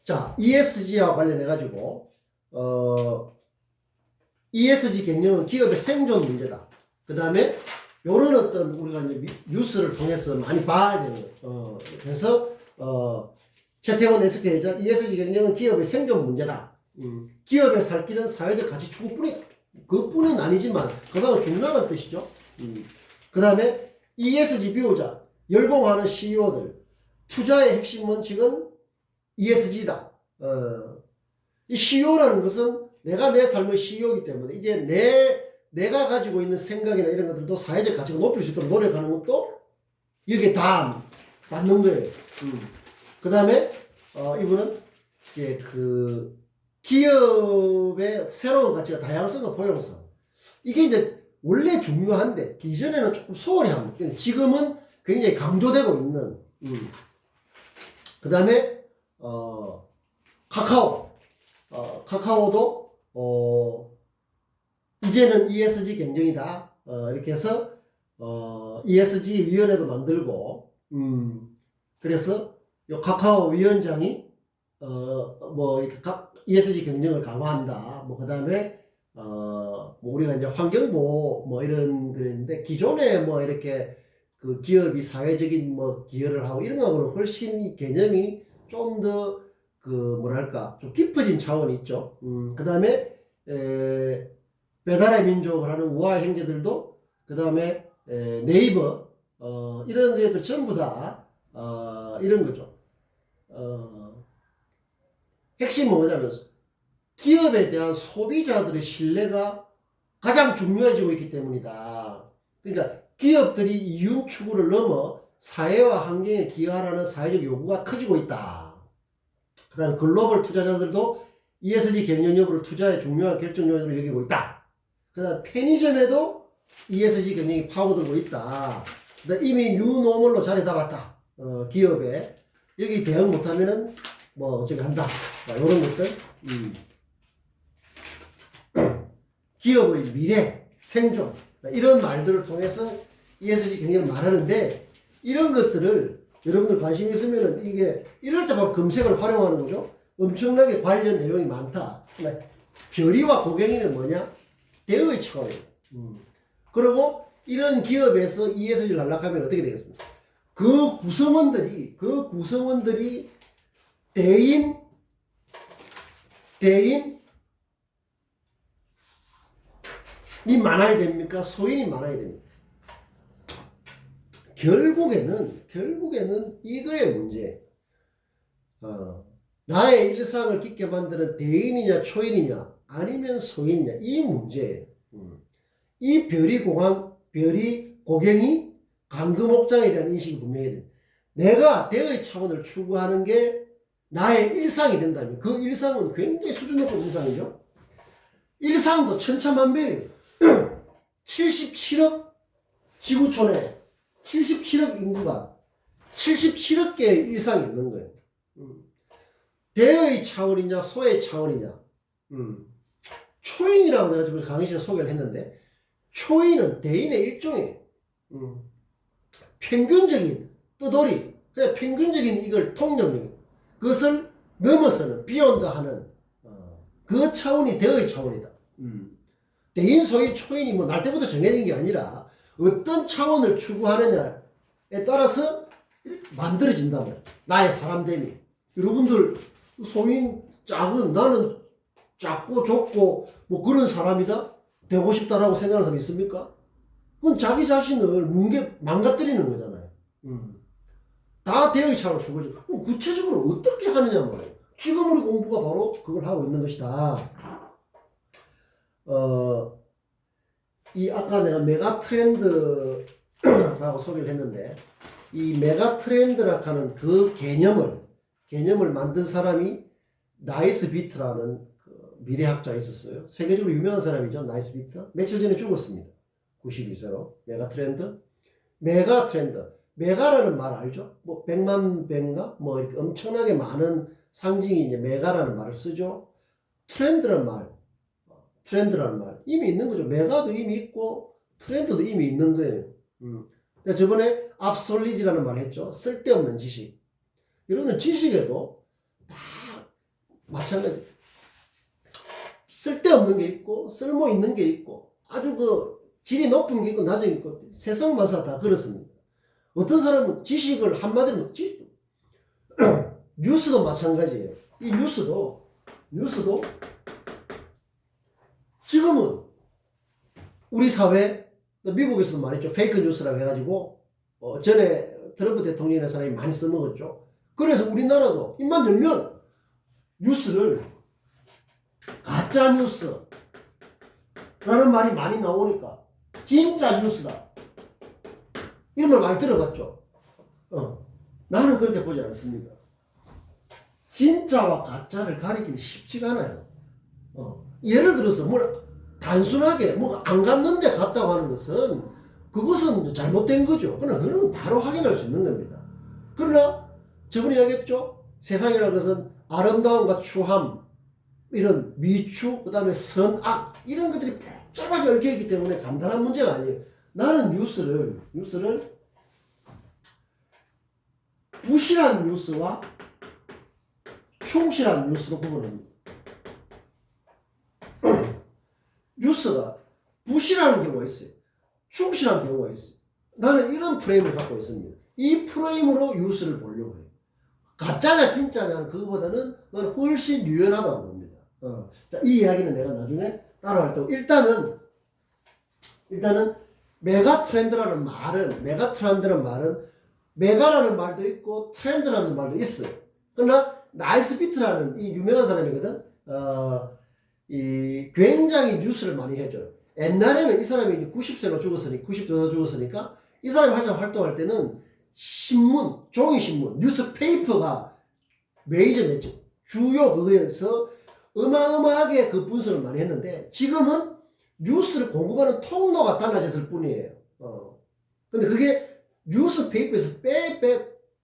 자, ESG와 관련해가지고, ESG 개념은 기업의 생존 문제다. 그 다음에, 요런 어떤 우리가 이제 뉴스를 통해서 많이 봐야 되는 거예요. 그래서, 최태원 SK자 ESG 개념은 기업의 생존 문제다. 기업의 살 길은 사회적 가치 그뿐은 아니지만, 그다음 중요한 뜻이죠. 그 다음에, ESG 비호자, 열공하는 CEO들, 투자의 핵심 원칙은 ESG다. 이 CEO라는 것은 내가 내 삶의 CEO이기 때문에 이제 내가 가지고 있는 생각이나 이런 것들도 사회적 가치가 높일 수 있도록 노력하는 것도 여기에 다 맞는 거예요. 그 다음에 이분은 이제 그 기업의 새로운 가치가 다양성과 포용성. 이게 이제 원래 중요한데 이전에는 조금 소홀히 합니다. 지금은 굉장히 강조되고 있는. 그 다음에 카카오도 이제는 ESG 경쟁이다. 이렇게 해서 ESG 위원회도 만들고 그래서 요 카카오 위원장이 뭐 이렇게 ESG 경쟁을 강화한다. 뭐 그다음에 뭐 우리가 이제 환경보호 뭐 이런 그랬는데 기존에 뭐 이렇게 그 기업이 사회적인 뭐 기여를 하고 이런 거하고는 훨씬 이 개념이 좀 더 그 뭐랄까 좀 깊어진 차원이 있죠. 그다음에 배달의 민족을 하는 우아 형제들도 그다음에 네이버 이런 것들 전부 다 이런 거죠. 핵심은 뭐냐면 기업에 대한 소비자들의 신뢰가 가장 중요해지고 있기 때문이다. 그러니까 기업들이 이윤 추구를 넘어 사회와 환경에 기여하라는 사회적 요구가 커지고 있다. 그 다음에 글로벌 투자자들도 ESG 경영 여부를 투자의 중요한 결정 요인으로 여기고 있다. 그 다음에 편의점에도 ESG 경영이 파고들고 있다. 이미 뉴노멀로 자리 잡았다. 기업에. 여기 대응 못하면은 뭐 어쩌게 한다. 이런 것들. 기업의 미래, 생존. 이런 말들을 통해서 ESG 경영을 말하는데 이런 것들을 여러분들 관심 있으면은 이게 이럴 때 바로 검색을 활용하는 거죠. 엄청나게 관련 내용이 많다. 별이와 고갱이는 뭐냐? 대의 차원이에요. 그리고 이런 기업에서 ESG를 nar락하면 어떻게 되겠습니까? 그 구성원들이 대인이 많아야 됩니까? 소인이 많아야 됩니까? 결국에는 이거의 문제. 나의 일상을 깊게 만드는 대인이냐 초인이냐 아니면 소인이냐 이 문제예요. 이 별이 고갱이 강금옥장에 대한 인식이 분명히 돼요. 내가 대의 차원을 추구하는 게 나의 일상이 된다면 그 일상은 굉장히 수준 높은 일상이죠. 일상도 천차만별이에요. 77억 지구촌에 77억 인구가 77억 개의 일상이 있는 거예요. 대의 차원이냐 소의 차원이냐. 초인이라고 내가 지금 강의실에 소개를 했는데 초인은 대인의 일종이에요. 평균적인 떠돌이 그냥 평균적인 이걸 통념력 그것을 넘어서는 비욘드 하는 그 차원이 대의 차원이다. 대인 소인 초인이 뭐 날 때부터 정해진 게 아니라 어떤 차원을 추구하느냐에 따라서 만들어진다면 나의 사람됨이 여러분들 소인 작은 나는 작고 좁고 뭐 그런 사람이다 되고 싶다라고 생각하는 사람 있습니까? 그건 자기 자신을 망가뜨리는 거잖아요. 다 대의 차원을 추구하죠. 그럼 구체적으로 어떻게 하느냐 말이에요. 지금 우리 공부가 바로 그걸 하고 있는 것이다. 이 아까 내가 메가 트렌드라고 소개를 했는데 이 메가 트렌드라고 하는 그 개념을 만든 사람이 나이스 비트라는 그 미래학자가 있었어요. 세계적으로 유명한 사람이죠. 나이스 비트. 며칠 전에 죽었습니다. 92세로. 메가 트렌드. 메가라는 말 알죠? 뭐 100만 배인가? 뭐 이렇게 엄청나게 많은 상징이 이제 메가라는 말을 쓰죠. 트렌드라는 말 이미 있는 거죠. 메가도 이미 있고 트렌드도 이미 있는 거예요. 저번에 압솔리지라는 말 했죠. 쓸데없는 지식. 이런 지식에도 다 마찬가지. 쓸데없는 게 있고 쓸모 있는 게 있고 아주 그 질이 높은 게 있고 낮은 게 있고 세상마다 다 그렇습니다. 어떤 사람은 지식을 한마디로 뉴스도 마찬가지예요. 이 뉴스도 지금은 우리 사회 미국에서도 많이 했죠. 페이크 뉴스라고 해가지고 전에 트럼프 대통령이라는 사람이 많이 써먹었죠. 그래서 우리나라도 입만 열면 뉴스를 가짜 뉴스라는 말이 많이 나오니까 진짜 뉴스다. 이런 말 많이 들어봤죠? 나는 그렇게 보지 않습니다. 진짜와 가짜를 가리기는 쉽지가 않아요. 예를 들어서 단순하게 안 갔는데 갔다고 하는 것은 그것은 잘못된 거죠. 그건 바로 확인할 수 있는 겁니다. 그러나 저번에 이야기했죠. 세상이라는 것은 아름다움과 추함, 이런 미추, 그 다음에 선악 이런 것들이 복잡하게 얽혀있기 때문에 간단한 문제가 아니에요. 나는 뉴스를 부실한 뉴스와 충실한 뉴스로 구분합니다. 뉴스가 부실한 경우가 있어요. 충실한 경우가 있어요. 나는 이런 프레임을 갖고 있습니다. 이 프레임으로 뉴스를 보려고 해요. 가짜냐 진짜냐는 그거보다는 나는 훨씬 유연하다고 봅니다. 자, 이 이야기는 내가 나중에 따로 할 테고 일단은 메가 트렌드라는 말은 메가라는 말도 있고 트렌드라는 말도 있어요. 그러나 나이스 비트라는 이 유명한 사람이거든. 이 굉장히 뉴스를 많이 해줘요. 옛날에는 이 사람이 이제 90세로 죽었으니까 이 사람이 한참 활동할 때는 신문, 종이신문, 뉴스페이퍼가 메이저 매체, 주요 그거에서 어마어마하게 그 분석을 많이 했는데 지금은 뉴스를 공급하는 통로가 달라졌을 뿐이에요. 근데 그게 뉴스페이퍼에서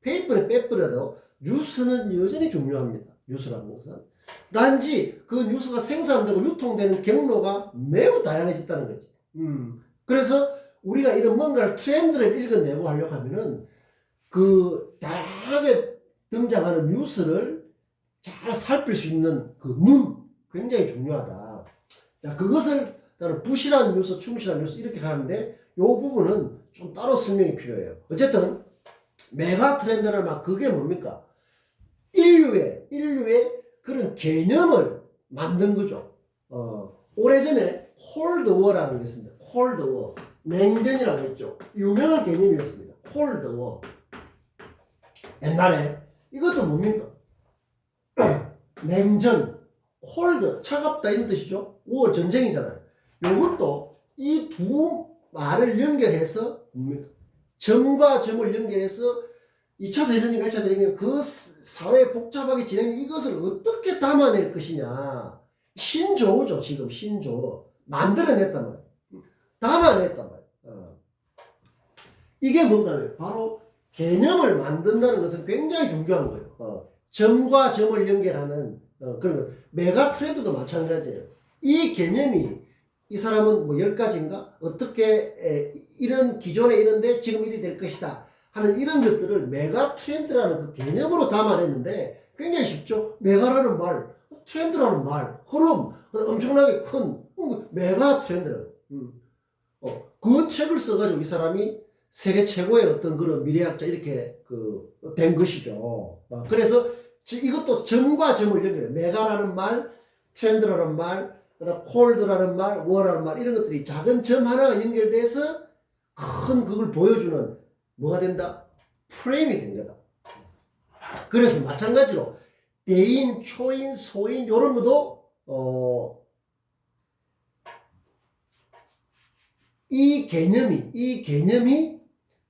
페이퍼는 빼버려도 뉴스는 여전히 중요합니다. 뉴스라는 것은. 단지 그 뉴스가 생산되고 유통되는 경로가 매우 다양해졌다는 거지. 그래서 우리가 이런 뭔가를 트렌드를 읽어내고 하려고 하면은 그 다양하게 등장하는 뉴스를 잘 살필 수 있는 그 눈, 굉장히 중요하다. 자, 그것을 나는 부실한 뉴스, 충실한 뉴스 이렇게 가는데 이 부분은 좀 따로 설명이 필요해요. 어쨌든 메가 트렌드는 막 그게 뭡니까? 인류의 그런 개념을 만든 거죠. 오래전에 콜드워라는 게 있습니다. 콜드워. 냉전이라고 했죠. 유명한 개념이었습니다. 콜드워. 옛날에 이것도 뭡니까? 냉전, 콜드, 차갑다 이런 뜻이죠. 워, 전쟁이잖아요. 이것도 이 두 말을 연결해서 뭡니까? 점과 점을 연결해서 2차 대전이나 1차 대전이나 그 사회 복잡하게 진행 이것을 어떻게 담아낼 것이냐. 신조어죠, 지금 신조어. 만들어냈단 말이에요. 담아냈단 말이에요. 이게 뭔가요? 바로 개념을 만든다는 것은 굉장히 중요한 거예요. 점과 점을 연결하는 그런 것. 메가 트렌드도 마찬가지예요. 이 개념이 이 사람은 뭐 10가지인가? 어떻게 이런 기존에 이런데 지금 이리 될 것이다 하는 이런 것들을 메가 트렌드라는 그 개념으로 담아냈는데 굉장히 쉽죠. 메가라는 말, 트렌드라는 말, 흐름, 엄청나게 큰 메가 트렌드라고. 그 책을 써가지고 이 사람이 세계 최고의 어떤 그런 미래학자 이렇게 된 것이죠. 그래서 이것도 점과 점을 연결해. 메가라는 말, 트렌드라는 말, 콜드라는 말, 워라는 말 이런 것들이 작은 점 하나가 연결돼서 큰 그걸 보여주는 뭐가 된다? 프레임이 된 거다. 그래서 마찬가지로 대인, 초인, 소인 이런 것도 이 개념이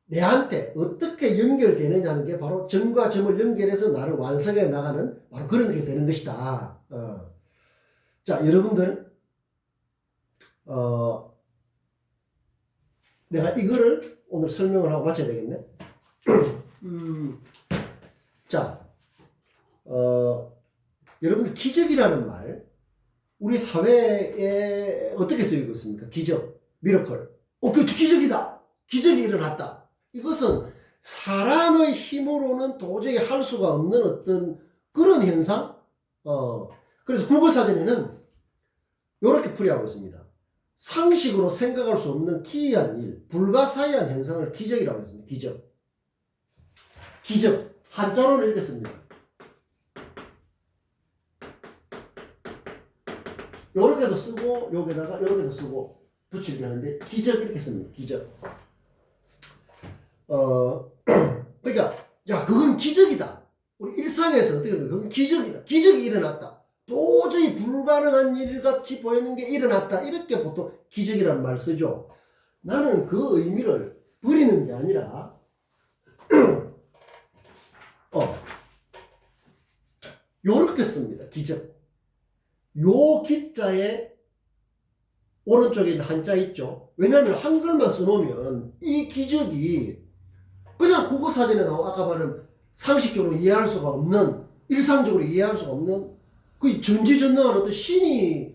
내한테 어떻게 연결되느냐는 게 바로 점과 점을 연결해서 나를 완성해 나가는 바로 그런 게 되는 것이다. 자, 여러분들, 내가 이거를 오늘 설명을 하고 마쳐야 되겠네. 자, 여러분들 기적이라는 말, 우리 사회에 어떻게 쓰이고 있습니까? 기적, 미러클. 그 기적이다. 기적이 일어났다. 이것은 사람의 힘으로는 도저히 할 수가 없는 어떤 그런 현상? 그래서 국어사전에는 이렇게 풀이하고 있습니다. 상식으로 생각할 수 없는 기이한 일, 불가사의한 현상을 기적이라고 했습니다. 기적. 한자로는 이렇게 씁니다. 요렇게도 쓰고, 여기다가 요렇게도 쓰고, 붙이게 하는데, 기적 이렇게 씁니다. 기적. 그러니까, 야, 그건 기적이다. 우리 일상에서 어떻게 씁니까? 그건 기적이다. 기적이 일어났다. 도저히 불가능한 일같이 보이는 게 일어났다. 이렇게 보통 기적이라는 말 쓰죠. 나는 그 의미를 버리는 게 아니라 요렇게 씁니다. 기적. 요 기자에 오른쪽에 있는 한자 있죠. 왜냐하면 한글만 써놓으면 이 기적이 그냥 국어사전에 나온 아까 말한 상식적으로 이해할 수가 없는, 일상적으로 이해할 수가 없는 그 전지전능한 어떤 신이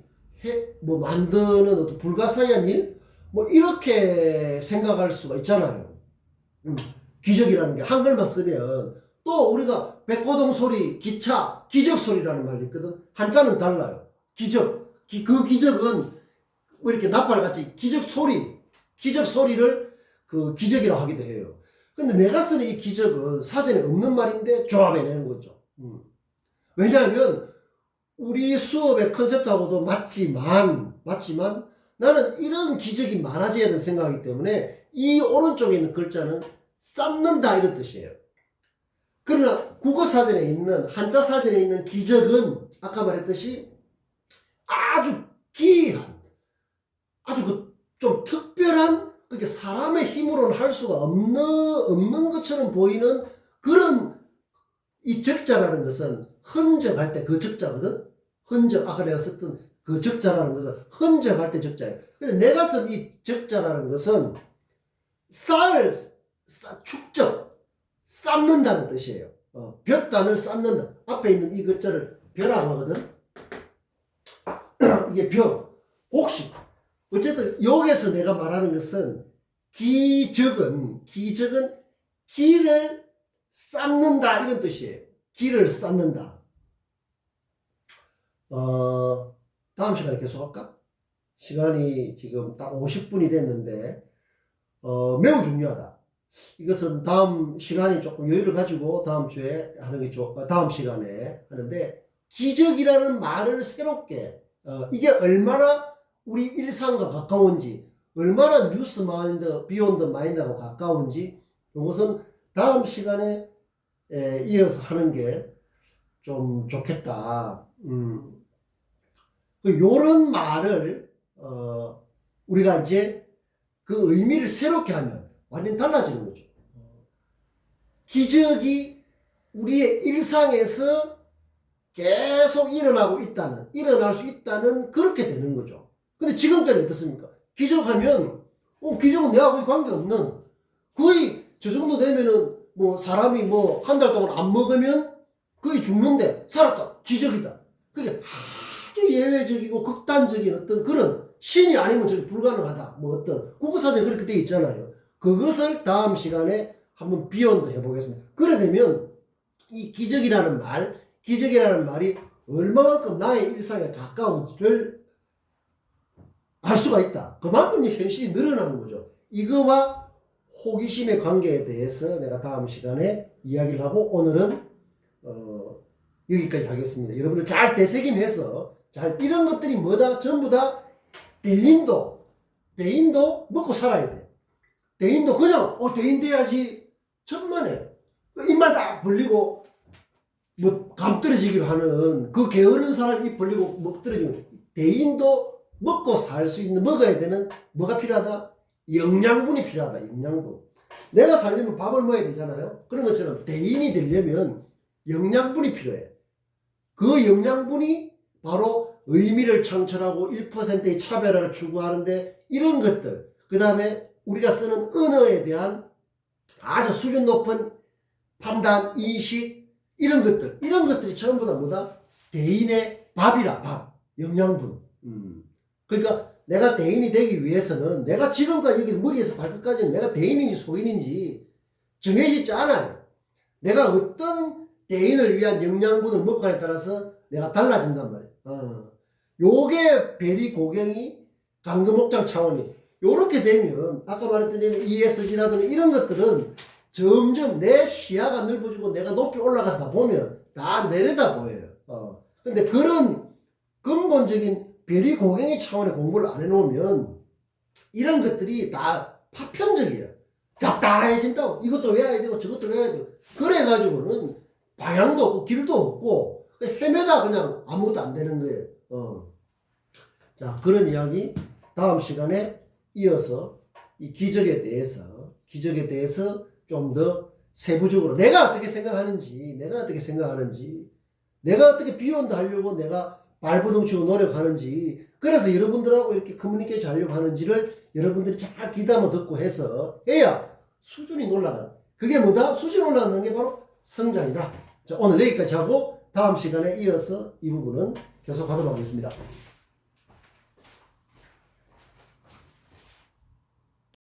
만드는 어떤 불가사의한 일? 뭐 이렇게 생각할 수가 있잖아요. 기적이라는 게 한글만 쓰면 또 우리가 백고동 소리, 기차, 기적 소리라는 말이 있거든. 한자는 달라요. 기적. 그 기적은 뭐 이렇게 나팔같이 기적 소리를 그 기적이라고 하기도 해요. 근데 내가 쓰는 이 기적은 사전에 없는 말인데 조합해내는 거죠. 왜냐하면 우리 수업의 컨셉트하고도 맞지만 나는 이런 기적이 많아져야 되는 생각이기 때문에 이 오른쪽에 있는 글자는 쌓는다 이런 뜻이에요. 그러나 국어사전에 있는 한자 사전에 있는 기적은 아까 말했듯이 아주 기이한, 아주 그 좀 특별한, 그게 사람의 힘으로는 할 수가 없는 것처럼 보이는 그런 이 적자라는 것은 흔적할 때 그 적자거든. 아까 내가 썼던 그 적자라는 것은 흔적할 때 적자예요. 근데 내가 쓴 이 적자라는 것은 축적, 쌓는다는 뜻이에요. 볕단을 쌓는다. 앞에 있는 이 글자를 벼라고 하거든. 이게 벼, 곡식. 어쨌든 여기서 내가 말하는 것은 기적은 길을 쌓는다 이런 뜻이에요. 길을 쌓는다. 다음 시간에 계속할까? 시간이 지금 딱 50분이 됐는데 매우 중요하다. 이것은 다음 시간이 조금 여유를 가지고 다음 주에 하는 게 다음 시간에 하는데, 기적이라는 말을 새롭게 이게 얼마나 우리 일상과 가까운지, 얼마나 뉴스 마인드, 비욘드 마인드하고 가까운지, 이것은 다음 시간에 이어서 하는 게 좀 좋겠다. 요런 말을 우리가 이제 그 의미를 새롭게 하면 완전 달라지는 거죠. 기적이 우리의 일상에서 계속 일어날 수 있다는 그렇게 되는 거죠. 근데 지금까지 어떻습니까? 기적하면 기적은 내가 거의 관계없는, 거의 저 정도 되면은 뭐 사람이 뭐 한 달 동안 안 먹으면 거의 죽는데 살았다. 기적이다. 그게 아주 예외적이고 극단적인 어떤 그런 신이 아니면 저기 불가능하다. 뭐 어떤 국어사전에 그렇게 되어 있잖아요. 그것을 다음 시간에 한번 비욘드 해보겠습니다. 그래 되면 이 기적이라는 말이 얼마만큼 나의 일상에 가까운지를 알 수가 있다. 그만큼 현실이 늘어나는 거죠. 이거와 호기심의 관계에 대해서 내가 다음 시간에 이야기를 하고, 오늘은 여기까지 하겠습니다. 여러분들 잘 되새김해서 이런 것들이 뭐다? 전부 다 대인도 먹고 살아야 돼. 대인도 그냥 대인 돼야지 천만에 입만 딱 벌리고 뭐 감 떨어지기로 하는 그 게으른 사람이 입 벌리고 먹 떨어지면, 대인도 먹고 살 수 있는, 먹어야 되는 뭐가 필요하다? 영양분이 필요하다. 영양분. 내가 살려면 밥을 먹어야 되잖아요. 그런 것처럼 대인이 되려면 영양분이 필요해. 그 영양분이 바로 의미를 창출하고 1%의 차별화를 추구하는데, 이런 것들, 그 다음에 우리가 쓰는 언어에 대한 아주 수준 높은 판단, 인식, 이런 것들이 전부 다 뭐다? 대인의 밥이라, 밥, 영양분. 그러니까 내가 대인이 되기 위해서는 내가 지금까지 여기 머리에서 발끝까지는 내가 대인인지 소인인지 정해지지 않아요. 내가 어떤 대인을 위한 영양분을 먹고 하에 따라서 내가 달라진단 말이에요. 요게 베리 고경이 강금옥장 차원이 요렇게 되면, 아까 말했던 ESG라든가 이런 것들은 점점 내 시야가 넓어지고 내가 높이 올라가서 보면 다 내려다 보여요. 근데 그런 근본적인 베리 고경의 차원의 공부를 안 해놓으면 이런 것들이 다 파편적이에요. 잡다해진다고. 이것도 외워야 되고 저것도 외워야 되고. 그래가지고는 방향도 없고 길도 없고 헤매다 그냥 아무것도 안 되는 거예요. 자, 그런 이야기 다음 시간에 이어서 이 기적에 대해서 좀 더 세부적으로 내가 어떻게 생각하는지, 내가 어떻게 비혼도 하려고 내가 발버둥치고 노력하는지, 그래서 여러분들하고 이렇게 커뮤니케이션 하려고 하는지를 여러분들이 잘 귀담아 듣고 해서 해야 수준이 올라가는. 그게 뭐다? 수준이 올라가는 게 바로 성장이다. 자, 오늘 여기까지 하고 다음 시간에 이어서 이 부분은 계속 하도록 하겠습니다.